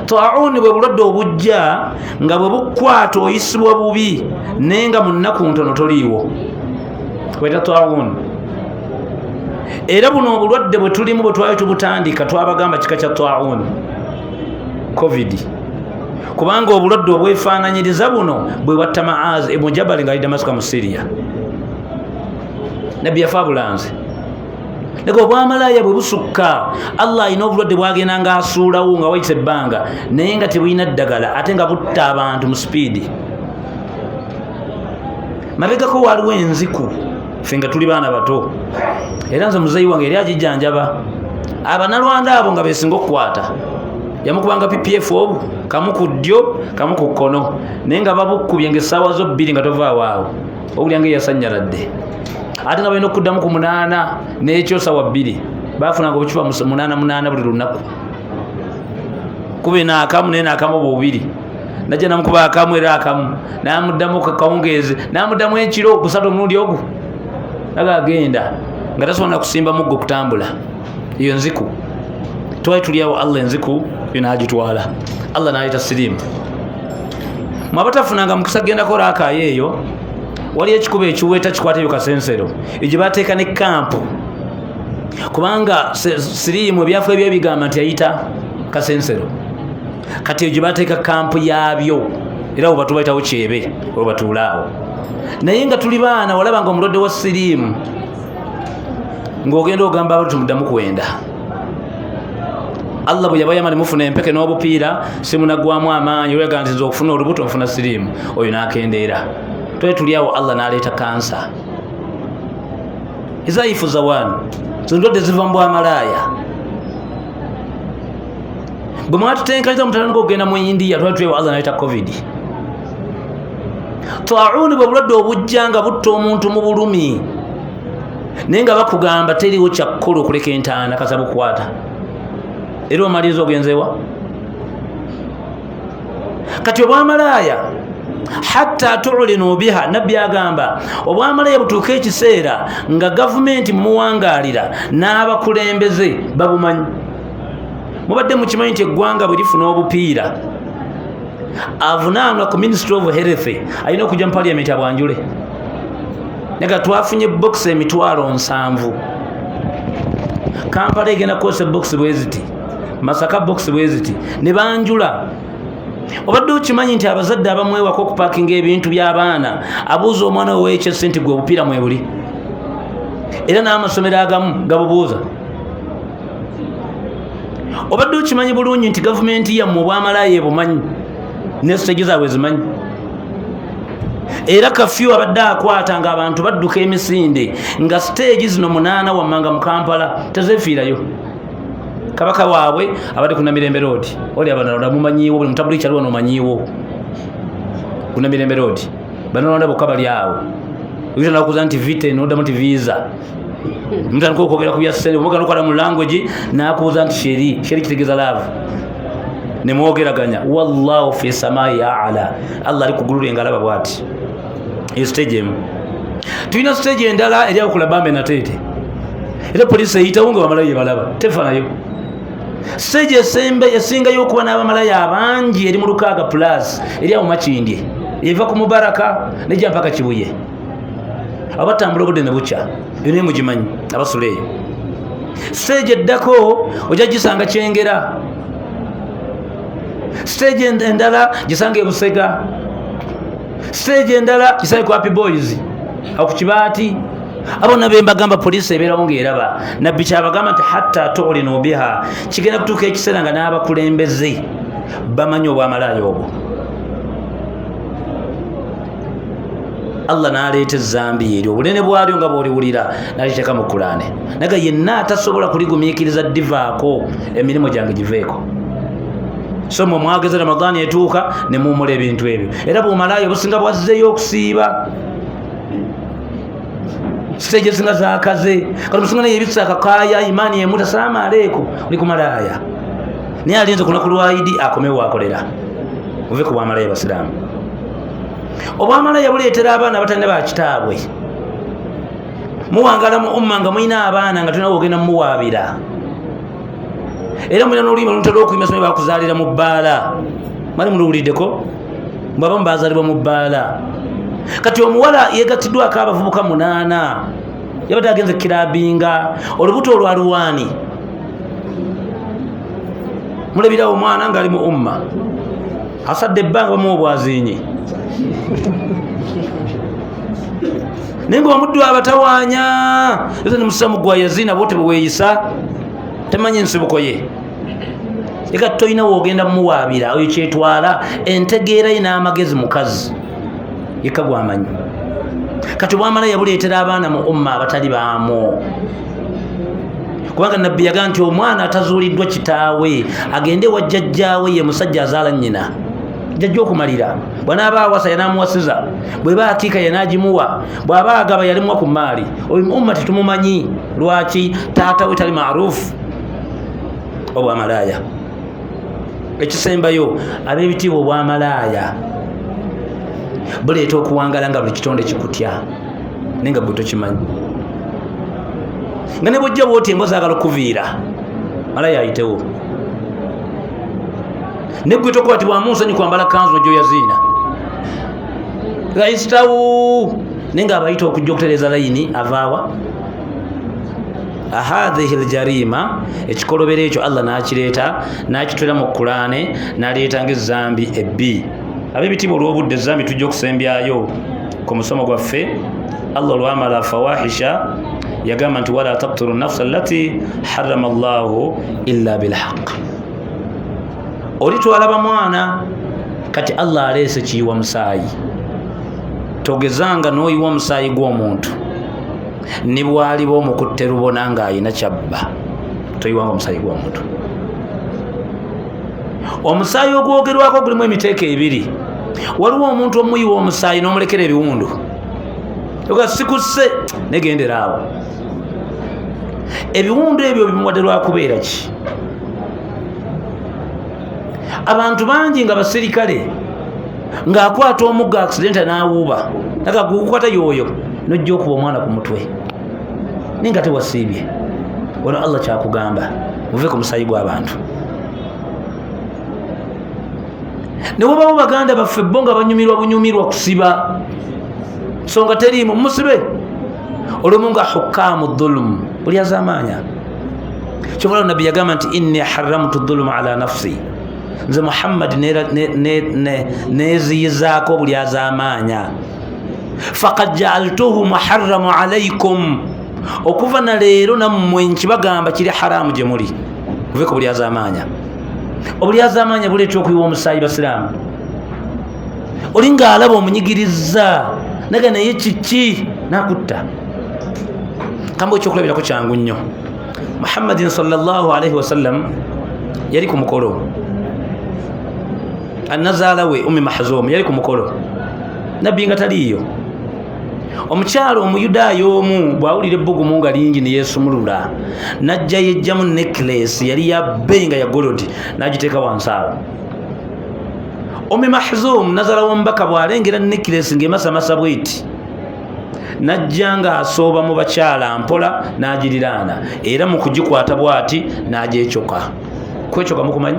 Taa'uun bwe bulwadde obujja nga bwe bukwata oyisibwa bubi naye nga mu nnaku ntono toliiwo weta taa'uun. Era buno obulwadde bwe tulimu bwe twali tubutandika twabagamba kika kya taa'uun covid kubanga obulwadde obwefaananyiriza buno bwe bwatta Maaz ibn Jabal nga ali Damascus mu Syria. Nabbi yafa bulanze leko obwamalaya bwe busukka Allah alina obulwadde bwagenda nga asuulawo nga wayita ebbanga naye nga tebulina ddagala ate nga butta abantu mu sipiidi. Mabegako waliwo enziku ffe nga tuli baana bato era nze muzeeyi wange eri agijjanjaba abanalwanda abo nga beesinga okukwata yamukubanga PPF obu kamu ku ddyo kamu ku kkono naye nga babukubye ng'essaawa zo bbiri nga tovaawo awo owulya ng'eyasanyaladde ate nga balina okuddamu ku 8 n'ekyo ssaawa 2 baafunanga obucupa 8 buli lunaku kube naakamu naye naakamu bubiri najja namukuba akamu era akamu namuddamu kawungeezi namuddamu ekiro 3 omulundi ogwo naga agenda nga tasobola kusimba muggo kutambula. Iyo nziku twali tuliawo Allah enziku yonagitwala Allah n'aleeta siriimu. Mwabatafunanga mukisa genda kola akayo eyo wali ekikuba ekiweta kikwata ebyo kasensero egye bateeka ne kampu kubanga siriimu ebyafu ebyo bigamba nti ayita kasensero kati egye bateeka kampu yaabyo era oba tubayitawo kyebe oba batuulaawo naye nga tuli baana walaba nga omulwadde wa siriimu ng'ogenda ogamba abantu tumuddamu kwenda. Allah bwe yabayama ne mufuna empeke n'obupiira simunagwamu amaanyi olwegamba nti nze okufuna olubuto nfuna siriimu oyo n'akendeera. Twali tuliawo Allah n'aleeta kansa izaifu zawanu zindwadde ziva mu bwamalaaya. Bwe mwatutenkaniza mutandika okugenda mu India twali tuliawo Allah n'aleeta covid. Taa'uun bwe bulwadde obujja nga butta omuntu mu bulumi naye nga bakugamba teriwo kyakkola okuleka entaana kasa bukwata era omaliriza ogenzewa. Kati obwamalaaya hatta tu'linu biha nabbi agamba obwamalaaya butuuka ekiseera nga gavumenti mumuwangaalira n'abakulembeze babumanyi. Mubadde mukimanyi nti eggwanga bwe lifuna obupiira avunaanwa ku Ministry of Health alina okujja mu Parliament abwanjule naga twafunye box 7,000 Kampala egenda kukosa box bweziti Masaka box bweziti ne banjula. Obadde okimanyi nti abazadde abamwewako okupakinga ebintu by'abaana abuuza omwana we ekyesente gwe obupiira mwebuli era n'amasomero agamu gabubuuza. Obadde okimanyi bulungi nti gavumenti yammwe obwamalaaya ebumanyi ne stage zaabwe zimanyi era kafyu abadde akwata nga abantu badduka emisinde nga stage zino 8 wammanga mu Kampala tezefiirayo. Kabaka waabwe abadde kuna Mirembe Road oli abanalonda mumanyiiwo buli mutabuli kyaliwo nomanyiiwo kuna Mirembe Road banalonda bokka bali awo uyita nakuza nti vite noddamu nti visa mutandika okwogera ku bya ssente omugana okwala mu language nakuuza nti sheri kitegeeza love ne mwogeraganya wallahu fi samai a'la Allah ali kugulula engalaba bwati iyo stage emu. Tulina stage endala eri abakola Bambe na Tete era poliisi eyitawo nga bamalayo balaba tefanayo. Stage esingayo okuba n'abamalayo abangi eri mu 6+ eri awo Makindye eva ku Mubaraka nejja mpaka Kibuye. Abatambula obudde ne bukya yonna mugimanyi abasula eyo. Stage eddako ojja gisanga Kyengera. Stage endala gisanga Busega. Stage endala gisanga ku Happy Boys awo ku Kibaati. Abona bembagamba poliisi ebeerawo ng'eraba. Nabbi kyabagamba nti hatta tu'linu biha, kigenda kutuuka ekiseera nga n'abakulembeze bamanyi obwamalaaya obwo. Allah n'aleeta ezambi eryo obunene bwalyo nga bw'oliwulira n'aliteeka mu Kulaani. Naga yenna atasobola kuligumiikiriza divaako emirimu gyange giveeko. So mwe mwageza Ramadhaani etuuka ne muwummula ebintu ebyo. Era bw'omalaaya obusinga bwazzeeyo okusiiba. Stage singa zaakaze kati musinga naye ebisa akakaaya imaani emuta salama aleeko oli ku malaaya. Naye alinze kunaku lwa Idi akomewo akolera. Muve ku bwamalaaya basiraamu. Obwamalaaya buleetera abaana abatalina ba kitaabwe. Muwangala mu umma nga mulina abaana nga tulina ogenda mumuwaabira. Era mulina n'oluyimba olutera okuyimba somero bakuzaalira mu bbaala. Mwali muluwuliddeko? Mwabamu baazaalibwa mu bbaala. Kati omuwala yegattiddwako abavubuka 8 yabadde agenze kirabinga olubuto olwa Luwaani. Mulabirawo omwana ng'ali mu umma asadde ebbanga bamuwa obwaziinyi. Naye ng'omuddu abatawaanya yose ne musamu gwa Yazina bwote bweweeyisa temanyi nsibuko ye. Eka toyina woogenda mumuwaabira oyo kyetwala entegeera ye n'amagezi mukazi yekka gwamanyi. Kati obwamalaaya buleetera abaana mu umma abatali baamu. Kubanga Nabbi yagamba nti omwana atazuuliddwa kitaawe agende wa jjajjaawe ye musajja azaala nnyina. Jjajja okumalira bw'anaaba awasa yanaamuwasiza, bw'eba akiika yanaagimuwa, bw'aba agaba yalimuwa ku maali. Oyo umma tetumumanyi lwaki taata we tali maarufu. Obwamalaaya ekisembayo ab'ebitiibwa obwamalaaya buleeta okuwangala nga buli kitonde kikutya naye nga bwe tokimanyi. Nga ne bwojja bwoti embwa zaagala okuviira malaaya ayitewo. Ne gwe tokwatibwa musonyi kwambala kanzu ojjo Yazina gaisitawo naye nga abayita okujja okutereeza layini avaawa. Hadhihi aljarima ekikolobero ekyo Allah n'akireeta n'akitwera mu Kulaani n'aleeta ng'ezzambi ebbi. Ab'ebitiibwa olw'obudde ezzambi tujja okusembyayo ku musomo gwaffe. Allah olwamala fawahisha yagamba nti wala taqtulu nafsa allati harrama Allahu illa bilhaq. Olitwala mwana kati Allah aleese kiyiwa musaayi. Togezanga n'oyiwa omusaayi gw'omuntu ne bwaliba omukutte lubona ng'ayina kyabba toyiwanga omusaayi gw'omuntu. Omusaayi ogwogerwako gulimu emiteeko ebiri. Waliwo omuntu omuyiwa omusaayi n'omulekera ebiwundu oga sikusse negendera awo. Ebiwundu ebyo bimuwadde lwakubeera ki? Abantu bangi nga basirikale ng'akwata omugga accidenta n'awuuba naga gukukwata yoyo nojja okuba omwana ku mutwe naye nga tewasiibye. Wano Allah kyakugamba muve ku musaayi gw'abantu. Ne bw'obawo baganda baffe bo nga bunyumirwa kusiba songa teriimu musibe olumu nga hukaamu dhulum buli azamaanya. Kyobala Nabbi yagamba nti inni haramtu dhuluma ala nafsi, nze Muhammad neziyizaako buli azamaanya. Faqad ja'altuhu muharramu alaykum, okuva na leero nammwe nkibagamba kiri haramu gye muli. Muve ku buli azamaanya. Obuli azamaanya buleeta okuyiwa omusaayi basiraamu. Oli ng'alaba omunyigiriza naga naye kiki nakutta. Kambo ekyokulabirako kyangu nnyo. Muhammadin sallallahu alaihi wasallam yali ku mukolo. Annazaala we Ummi Mahzum yali ku mukolo. Nabbi nga taliiyo. Omukyalo omuyudaayo omu bw'awulira ebbugumu nga lingi ne yeesumulula n'ajja yejjamu necklace yali ya bbeeyi nga ya gold n'agiteeka wansi awo. Ummi Mahzum nazaala w'omubaka bw'alengera necklace ng'emasamasa bw'eti najja nga asooba mu bakyala mpola n'agiriraana era mu kugikwata bw'ati n'agyecoka. Kwecoka mukumanyi?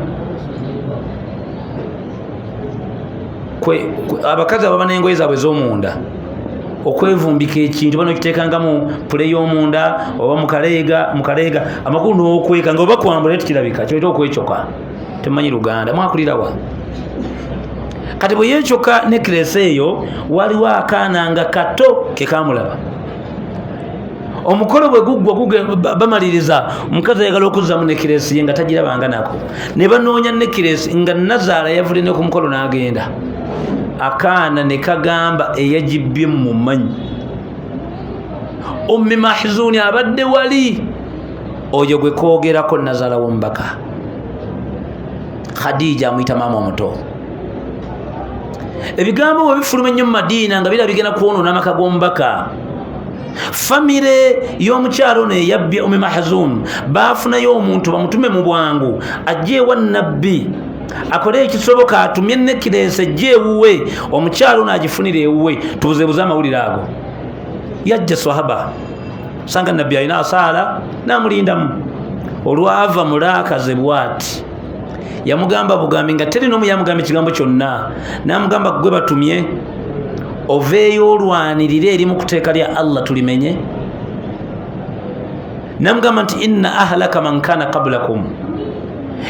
Abakazi ababa n'engoye zaabwe ez'omunda okwevumbika ekintu bano kiteekangamu pule y'omunda oba mukaleega amakulu n'okweka nga oba kwambula tikirabika kyoita okwecoka. Temumanyi Luganda mwakulirawa? Kati bwe yeecoka nekiresi eyo waliwo akaana nga kato ke kamulaba. Omukolo bwe guggwa bamaliriza omukazi ayagala okuzzamu nekiresi ye nga tagirabanga nako ne banoonya nekiresi nga Nazaala yavudde ne ku mukolo n'agenda. Akaana ne kagamba eyagibbye mu manyi Ummi Mahzuni abadde wali oyo gwe koogerako Nazaala w'omubaka Khadija amuyita maama omuto. Ebigambo bwe bifuluma ennyo mu Madiina nga bigenda kwonoona amaka g'omubaka. Famire y'omukyalo ono eyabbye Ummi Mahzuni baafunayo omuntu bamutume mu bwangu ajje ewa Nabbi akole ekisoboka atumye nekiresi ejje ewuwe omukyalo ono agifunire ewuwe tubuzeebuze amawulire ago. Yajja sahaba sanga Nabbi alina asaala n'amulindamu. Olwava mulaakaze bw'ati yamugamba bugambi nga teri n'omu yamugamba ekigambo kyonna n'amugamba gwe batumye oveeyo olwanirire eri mu kuteeka lya Allah tulimenye. N'amugamba nti inna ahlaka man kana qablakum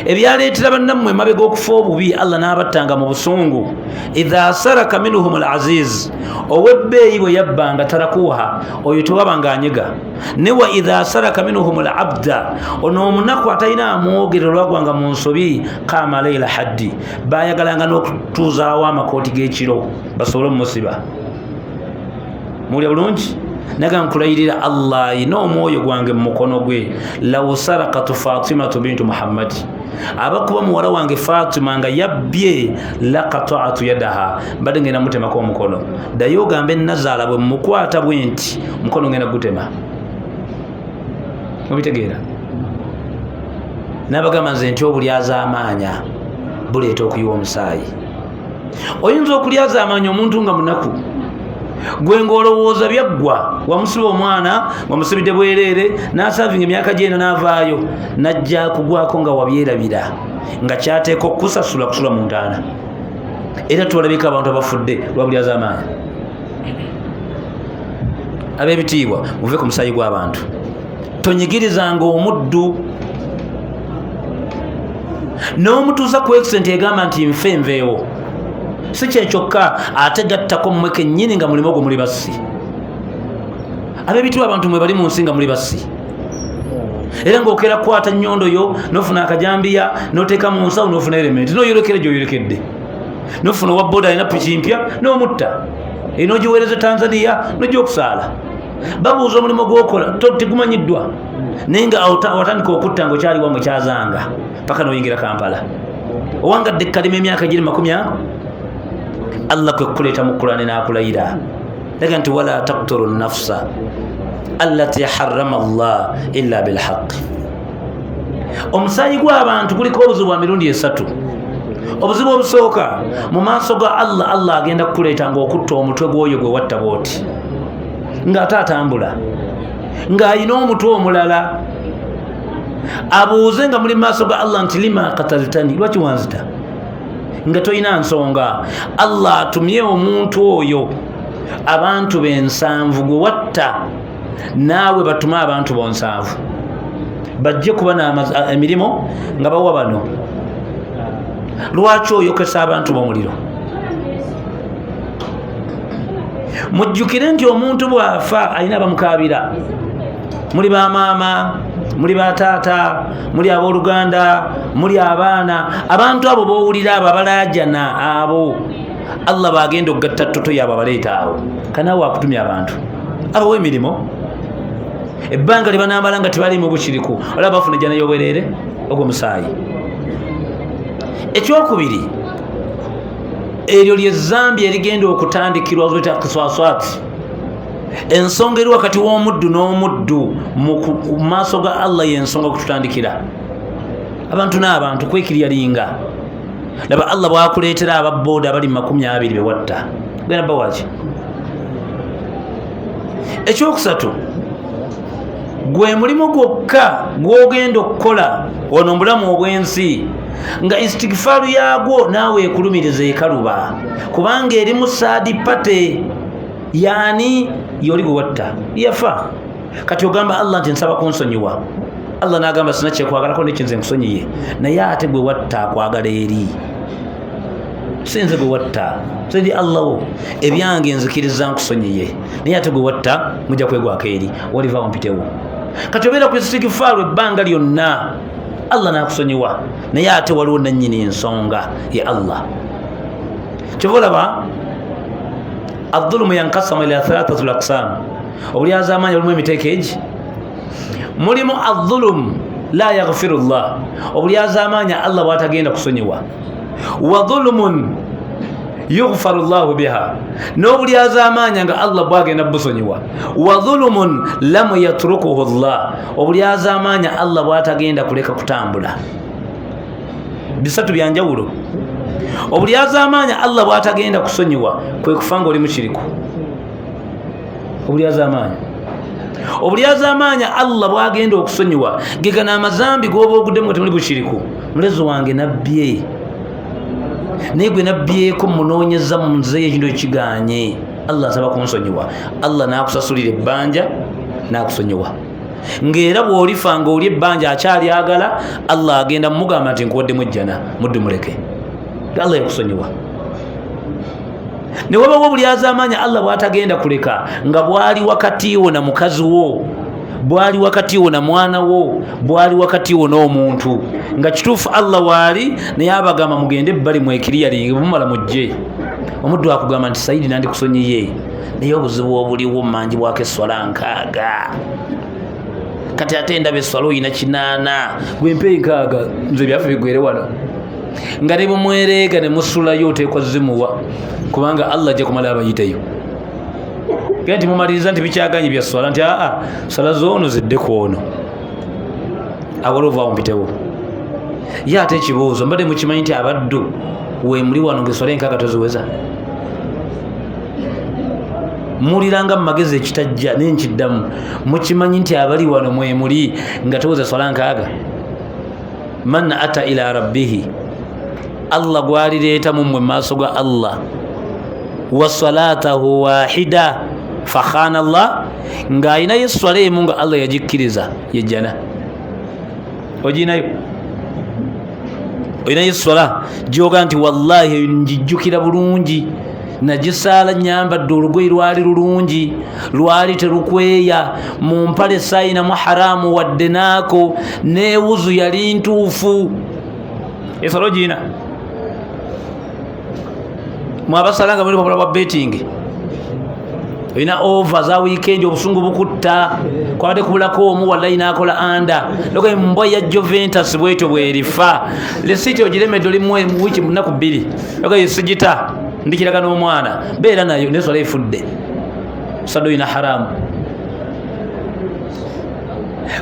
ebyaleetera bannammwe emabega okufa obubi Allah n'abattanga mu busungu. Idha saraka minhum al-aziz ow'ebbeeyi bwe yabbanga tarakuha oyo tewabanga anyega. Ne wa idha saraka minhum al-abda ono omunaku atalina amwogerero lwagwanga mu nsobi qama layla haddi bayagalanga n'okutuuzaawo amakooti g'ekiro basobole omumusiba. Mulya bulungi? Naga nkulayirira Allah ayina omwoyo gwange mu mukono gwe. Law sarakatu Fatimatu bintu Muhammad abakuba muwala wange Fatima nga yabbye laqata'atu yadaha mbadde ngenda mutemako omukono. Ddayo ogambe Nazaala bwe mukwata bwe nti mukono ngenda gutema. Mubitegeera? N'abagamba nze nti obulyaza amaanya buleeta okuyiwa omusaayi. Oyinza okulyaza amaanya omuntu nga munaku gwe ng'olowooza byaggwa wamusiba omwana wamusibidde bwereere n'asaavinga emyaka gyena n'avaayo najja kugwako nga wabyerabira nga kyateeka okusasula kusula mu ntaana. Era tubalabika abantu abafudde lwabulyaza amaanyi. Ab'ebitiibwa muve ku musaayi gw'abantu. Tonyigirizanga omuddu n'omutuusa ku ekisenti egamba nti nfe nveewo. Si kyekyokka ate gattako mmwe kennyini nga mulimo gwe muli bassi. Ab'ebitiibwa abantu mwe bali mu nsi nga muli bassi. Era ng'okera kukwata nnyondo yo n'ofuna akajambiya n'oteeka mu nsawo n'ofuna elementi n'oyolekera gy'oyolekedde. N'ofuna owa boda alina piki mpya n'omutta. N'ogiweereza Tanzania n'ojja okusaala. Babuuza omulimu gw'okola tegumanyiddwa naye nga watandika okutta ng'okyali wamwe kyazanga paka n'oyingira Kampala. Owangadde kalima emyaka giri 40 Allah kwe kuleeta mu Qur'ani n'akulayira laga nti wala taqtulu nafsa allati harrama Allah illa bilhaq. Omusaayi gw'abantu guliko obuzibu bwa mirundi 3. Obuzibu obusooka mu maaso ga Allah agenda kukuleeta ng'okutta omutwe gw'oyo gwe watta bw'oti ng'ate atambula ng'ayina omutwe omulala abuuze nga muli maaso ga Allah nti lima qataltani lwaki wanzita nga toyina nsonga. Allah atumye omuntu oyo abantu be7 gwe watta naawe batume abantu bo7 bajje kuba emirimu nga bawa bano. Lwaki oyokesa abantu b'omuliro? Mujjukire nti omuntu bw'afa alina abamukaabira. Muli bamaama, muli bataata, muli abooluganda, muli abaana. Abantu abo b'owulira abo abalaajana abo Allah bagenda okugatta ttoto yaabo abaleeta awo. Kanaawe akutumya abantu abawa emirimu. Ebbanga lye banaamala nga tebali mu bushiriku olaba bafuna ejjana y'obwereere ogw'omusaayi. Ekyokubiri eryo ly'ezzambi erigenda okutandikirwa zuyita kiswaswati. Ensonga eri wakati w'omuddu n'omuddu mu maaso ga Allah y'ensonga okututandikira. Abantu n'abantu kwekiryalinga. Laba Allah bw'akuleetera ababooda abali 20 be watta genda bawaki ekyokusatu gwe mulimo gwokka gwogenda okukola ono mubulamu obwensi nga istighfaru yagwo naawe ekulumiriza ekaluba kubanga erimu saadi pate yani yoli gwe watta yafa kati ogamba Allah nti nsaba kunsonyiwa Allah n'agamba sina kyekwagalako nekinze nkusonyiye naye ate gwe watta akwagala eri sinze gwe watta sindi Allah wo ebyange nzikiriza nkusonyiye naye ate gwe watta mujja kwegwako eri waliva mpitewo kati obeera ku istighfaru ebbanga lyonna Allah nakusonyiwa naye ate waliwo nannyini ensonga ya Allah kyova olaba adhulumu yankasama ila thalathatu laksam obulyaza amaanyi olimu emiteeko egi mulimu adhulumu la yaghfiru llah obulyaza amaanyi Allah bwatagenda kusonyiwa wa dhulumun yughfaru llahu biha n'obulyaza amaanyi nga Allah bwagenda busonyiwa wa dhulumun lam yatrukuhu llah obulyaza amaanyi Allah bwatagenda kuleka kutambula bisatu byanjawulo obulyaza amaanyi Allah bwatagenda kusonyiwa kwe kufanga oli mushiriku obulyaza amaanyi Allah bwagenda okusonyiwa gegana amazambi goba oguddemu nga temuli bushiriku mulezi wange nabbye naye gwe nabbyeko munoonyeza mu nze ekintu ekiganye Allah asaba kunsonyiwa Allah nakusasulira ebbanja nakusonyiwa ng'era bw'olifa nga oli ebbanja akyalyagala Allah agenda mugamba nti nkuwaddemu ejjana muddu muleke Allah yakusonyiwa ne wabawo obulyaza amaanyi Allah bwatagenda kuleka nga bwali wakati wo na mukazi wo bwali wakati wo na mwana wo bwali wakati wo n'omuntu nga kituufu Allah waali naye abagamba mugende ebbali mwekiriyalinge bumala mujje omuddu akugamba nti Saidi nandi kusonyiye naye obuzibu obuliwo mumanji bwako eswala nkaaga kati ate ndaba eswala oyina 8 gwempe nkaaga nze byaffe bigwere wano nga ne bumwereega ne musulayo oteekwa zimuwa kubanga Allah ajja kumala abayiteyo nti mumaliriza nti bikyaganye bya swala nti swala zoono ziddeko ono awala ovaawo mpitewo ye ate ekibuuzo mbadde mukimanyi nti abaddu wemuli wano ngaeswala enkaaga toziweza muliranga mu magezi ekitajja naye nkiddamu mukimanyi nti abali wano mwemuli nga toweza swala nkaaga man ata ila rabbihi Allah gwalireeta mu mmwe maaso ga Allah wa salatahu wahida fakhana Allah nga ayinayo eswala emu nga Allah yagikkiriza yejjana oginayo oyinayo eswala gyoga nti wallahi njijjukira bulungi nagisaala nyambadde olugoye lwali lulungi lwali terukweya mu mpale sayinamu haramu wadde naako neewuzu yali ntuufu eswala ogina mwabasala nga muli pamula bwa betting olina over za weekend obusungu bukutta kwabadde kubulako omu wallahi nakola anda loko mbwa ya Juventus bwetyo bwerifa lesiti ogiremedde oli mu wiki munaku 2 loko yisigita ndikiraga n'omwana beera nayo neswala efudde sado ina haramu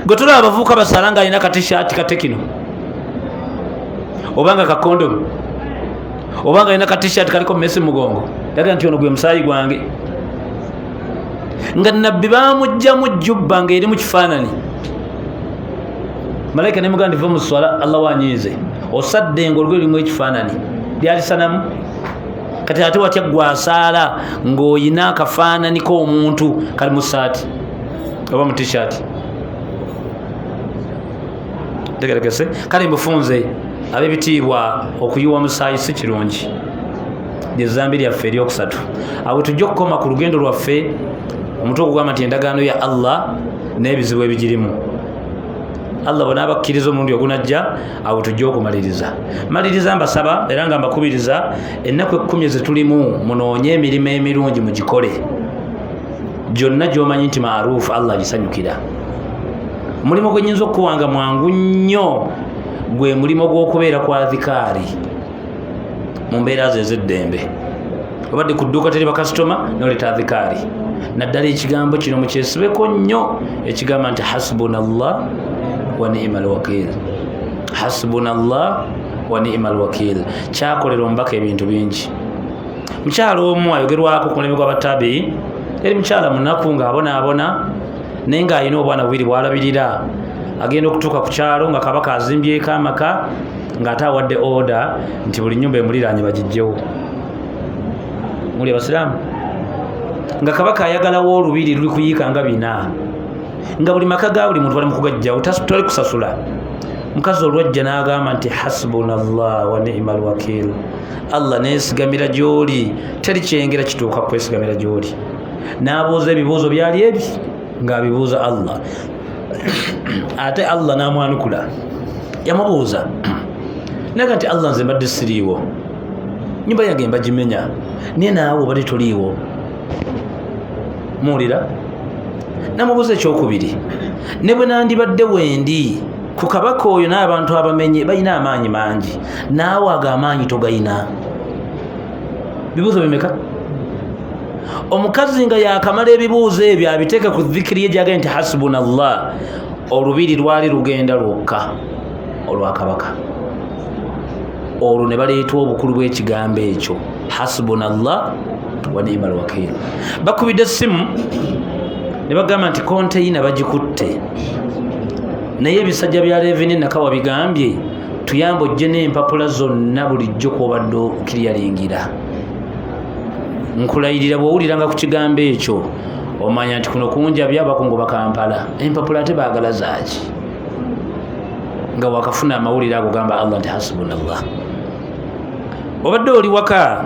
gotola abavuka basalanga ina ka t-shirt ka Tekino obanga ka condom obanga ina ka t-shirt kaliko Messi mugongo daga nti ono gwe musayi gwange nga nabbi bamujja mu jjubba nga eri mu kifaananyi malayika ne muganda va mu swala Allah wanyize osadde nga olugoye lulimu ekifaananyi lyali sanamu kati ate watya gwasaala ng'oyina akafaananyi k'omuntu kali mu saati oba mu t-shirt tegerekese kale mbufunze ab'ebitiibwa okuyiwa musaayi si kirungi lyezambi lyaffe eryokusatu awo tujja okukoma ku lugendo lwaffe omuntu okugamba nti endagaano ya Allah n'ebizibu ebigirimu Allah bw'anaabakkiriza omulundi ogunajja awo tujja okumaliriza maliriza mbasaba era nga mbakubiriza ennaku 10 zetulimu munoonye emirimu emirungi mugikole gyonna gy'omanyi nti maaruufu Allah agisanyukira omulimu gwe nnyinza okuwanga mwangu nnyo gwe mulimo gw'okubeera kwa dhikaari mu mbeera ze ez'eddembe obadde ku dduuka teri bakasitoma n'oleeta dhikaari naddala ekigambo kino mukyesibeko nnyo ekigamba nti hasbunallah wa ni'mal wakil hasbunallah wa ni'mal wakil kyakolera omubaka ebintu bingi mukyalo omu ayogerwako ku mulembe gw'abatabi eri mukyala munaku ng'abonaabona naye ng'alina obwana bubiri bw'alabirira agenda okutuuka ku kyalo nga kabaka azimbyeko amaka ng'ate awadde oda nti buli nnyumba emuliraanye bagijjewo. muli abasiraamu nga kabaka ayagalawo olubiri luli kuyiika nga 4 nga buli maka ga buli muntu bali mukugajjawo tali kusasula. mukazi olwajja n'agamba nti hasbuna allah wa ni'ma alwakiil, allah neesigamira gy'oli teri kyengera kituuka kwesigamira gy'oli. n'abuuza ebibuuzo byali ebi ng'abibuuza allah ate allah n'amwanukula. yamubuuza naga nti allah nze mbadde siriiwo, nyumba yange mbagimenya, naye naawe obadde toliiwo. muwulira? namubuuza ekyokubiri, ne bwe nandibadde wendi ku kabaka oyo n'abantu abamenye balina amaanyi mangi, naawe ago amaanyi togayina. bibuuzo bimeka? omukazi nga yakamala ebibuuzo ebyo abiteeka ku dhikiri ye gyagaye nti hasbuna allah, olubiri lwali lugenda lwokka olwa kabaka. olwo ne baleeta obukulu bw'ekigambo ekyo hasbuna allah wa ni'ma alwakiil. bakubidde essimu ne bagamba nti konteyina bagikutte, naye ebisajja bya Leveni Nakawa bigambye tuyamba ojje n'empapula zonna bulijjo kw'obadde okiryalingira. nkulayirira bw'owuliranga ku kigambo ekyo omanya nti kuno kunjabya abakungu bakampala, empapula ate baagala zaaki nga wakafuna amawulire ago gamba allah nti hasbunallah. obadde oli waka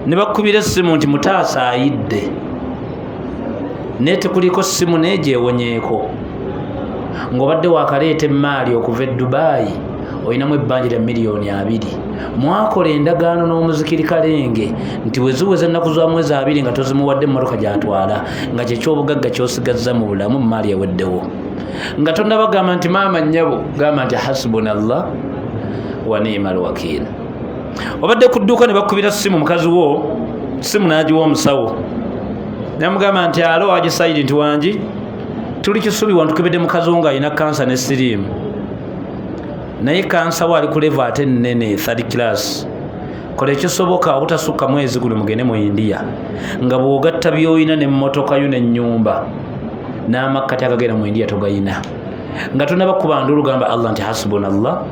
ne bakubira essimu nti mutaasa ayidde, naye tekuliko ssimu neegyewonyeeko, ng'obadde wakaleeta emaali okuva e Dubai oyinamu ebbanja lya miliyoni 2. mwakola endagaano n'omuzikiri kalenge nti weziweza ennaku za mwezi 2 nga tozimuwadde emmotoka gy'atwala, nga kyekyobugagga ky'osigazza mu bulamu mu maali eweddewo, nga tonnabagamba nti maama nnyabo gamba nti hasbunallah wa ni'ma alwakiil. obadde ku dduuka ne bakubira ssimu mukazi wo, ssimu n'agiwa omusawo, namugamba nti alo agisaidi nti wangi tuli kisubi wantukebedde mukazi wo ng'alina kansa ne siriimu, naye kansa we ali ku leva ate nnene 3rd class. kola ekisoboka obutasukka mwezi guno mugende mu India, nga bw'ogatta by'oyina n'emmotoka yo n'ennyumba n'amakkati agagenda mu India togayina, nga tonnabakuba ndulu gamba allah nti hasbunallah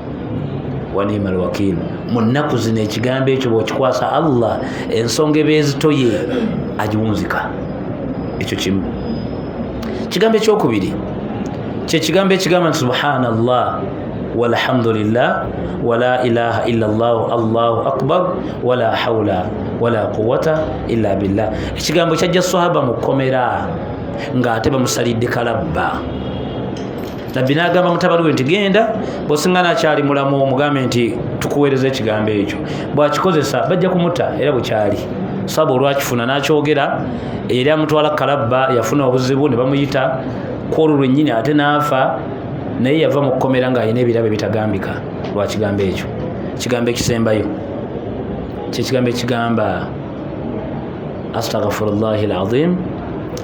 wa ni'ma alwakiil. mu nnaku zino ekigambo ekyo bw'okikwasa allah ensonga ebeezitoye agiwunzika. ekyo kimu. kigambo ekyokubiri kyekigambo ekigamba nti subhanallah walhamdulillah wala ilaha illa allah allahu akbar wala hawla wala quwwata illa billah. ekigambo kyajja sahaba mu kkomera ng'ate bamusalidde kalabba. nabbi n'agamba mutabani we nti genda bw'osingana akyali mulamu omugambe nti tukuweereza ekigambo ekyo, bw'akikozesa bajja kumutta era bukyali. saba olwakifuna n'akyogera era amutwala kalabba, yafuna obuzibu ne bamuyita kwolwo lwennyini ate n'afa, naye yava mu kkomera ng'alina ebirabe bitagambika lwa kigambo ekyo. kigambo ekisembayo kyekigambo ekigamba astaghfirullahi alazim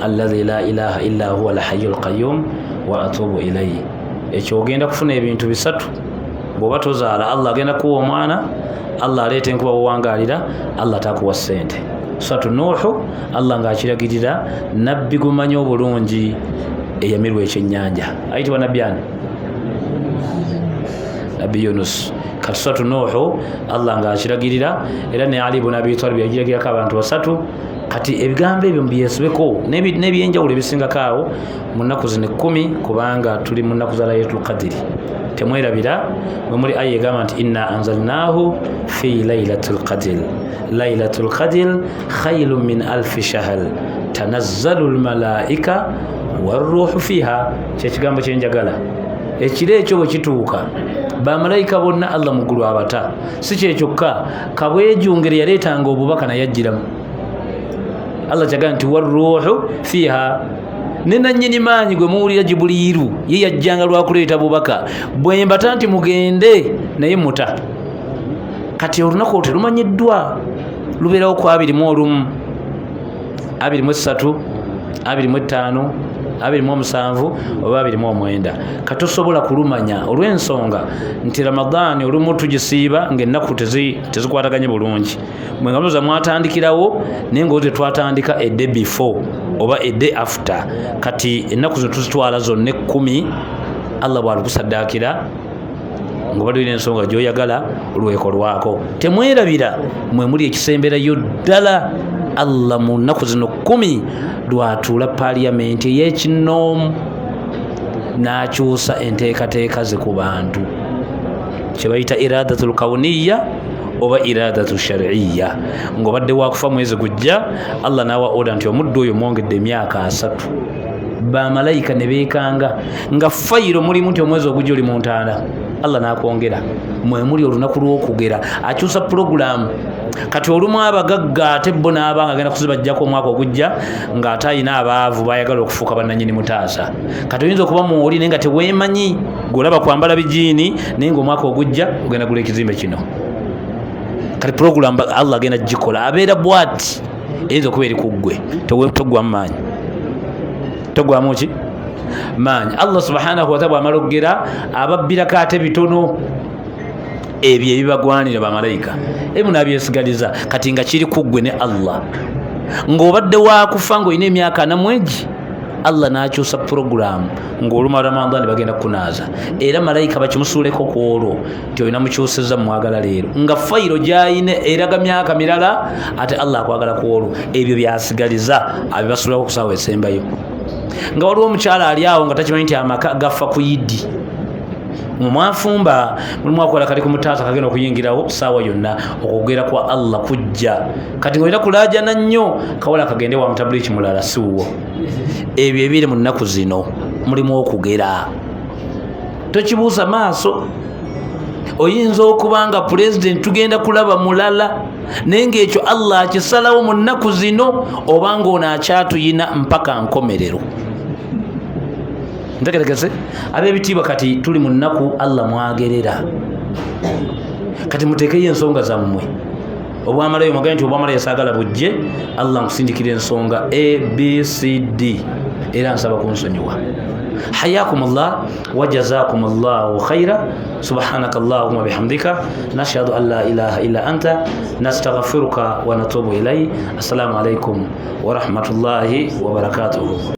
alladhi la ilaha illa huwa alhayyul qayyum wa atubu ilayhi. ekyo ogenda kufuna ebintu 3. bw'oba tozaala allah agenda kuwa omwana, allah aleeta enkuba wowangaalira, allah takuwa ssente. suratu nuuhu allah ng'akiragirira nabbi gumanyi obulungi eyamirwa ekyennyanja, ayitibwa nabbi ani? nabbi Yunus. kati suratu nuuhu allah ng'akiragirira, era ne Ali ibn Abi Talib yagiragirako abantu 3. kati ebigambo ebyo mbyesibeko n'ebyenjawulo ebisingako awo mu nnaku zino 10, kubanga tuli mu nnaku za Laylatul Qadri. temwerabira bwe muli aya egamba nti inna anzalnahu fi laylatil qadr, laylatul qadr khayrun min alfi shahr tanazzalu almalaika warruhu fiha. kyekigambo kyenjagala. ekiro ekyo bwe kituuka bamalayika bonna allah muggulu abata. si kyekyokka kabwejungere yaleetanga obubaka naye ajjiramu. allah kyagala nti warruhu fiha. ne nannyini maanyi gwe muwulira Jibuliiru ye yajjanga lwakuleeta bubaka, bwe mbata nti mugende naye muta. kati olunaku olwo terumanyiddwa, lubeerawo ku 21, 23, 25, 27 oba 29 katosobola kulumanya olw'ensonga nti Ramadani olumu tugisiiba ng'ennaku tezikwataganye bulungi mwe nga muloza mwatandikirawo naye nga tetwatandika a day before oba a day after kati ennaku zino tuzitwala zonna 10 Allah bw'alikusaddaakira ng'obadde ensonga gy'oyagala olwekolwako temwerabira mwe muli ekisemberayo ddala Allah mu nnaku zino 10 lwatuula paliyamenti ey'ekinoomu n'akyusa enteekateeka ze ku bantu kye bayita iradatul kawuniya oba iradatu shar'iyya ng'obadde waakufa mwezi gujja Allah n'awa oda nti omuddu oyo mwongedde emyaka 3 bamalayika ne beekanga nga fayiro mulimu nti omwezi ogujja oli mu ntaana Allah n'akwongera mwe muli olunaku lw'okugera akyusa puroguramu kati olumu abagagga ate bo n'abanga agenda kuzibajjako omwaka ogujja ng'ate ayina abaavu bayagala okufuuka bannannyini mutaasa kati oyinza okuba muoli naye nga teweemanyi gweolaba kwambala bijiini naye ng'omwaka ogujja ogenda gula ekizimbe kino kati puroguramu Allah agenda gikola abeera bwati eyinza okuba eri ku ggwe togwamu maanyi togwamu ki maanyi Allah subhanahu wa ta'ala bw'amala okugera ababbirako ate bitono ebyo ebibagwanira bamalayika emunabyesigaliza kati nga kiri ku ggwe ne Allah ng'obadde waakufa ng'olina emyaka 4 Allah n'akyusa puroguramu ng'oluma Ramadani bagenda kunaaza era malayika bakimusuuleko ku olwo nti olina mukyusizza mwagala leero nga fayiro gy'ayina eraga myaka mirala ate Allah akwagala ku olwo ebyo byasigaliza abibasuulako ku ssaawa esembayo nga waliwo omukyala ali awo nga takimanyi nti amaka gafa ku yiddi mwafumba mulimu akola kali ku mutaasa kagenda okuyingirawo saawa yonna okugera kwa Allah kujja kati ng'olina kulaajana nnyo kawala kagende wa mutabuliki mulala siwo ebyo ebiri mu nnaku zino mulimu okugera tokibuusa maaso oyinza okuba nga pulezidenti tugenda kulaba mulala naye ng'ekyo Allah akisalawo mu nnaku zino oba ng'ono akyatuyina mpaka nkomerero ntegeregese ab'ebitiibwa kati tuli mu nnaku Allah mwagerera kati muteekeyo ensonga zammwe obwamalayo mwagala nti obwamalayo saagala bujje Allah nkusindikira ensonga ABCD era nsaba kunsonyiwa حياكم الله وجزاكم الله خيرا سبحانك اللهم وبحمدك نشهد أن لا إله إلا أنت نستغفرك ونتوب إليه السلام عليكم ورحمة الله وبركاته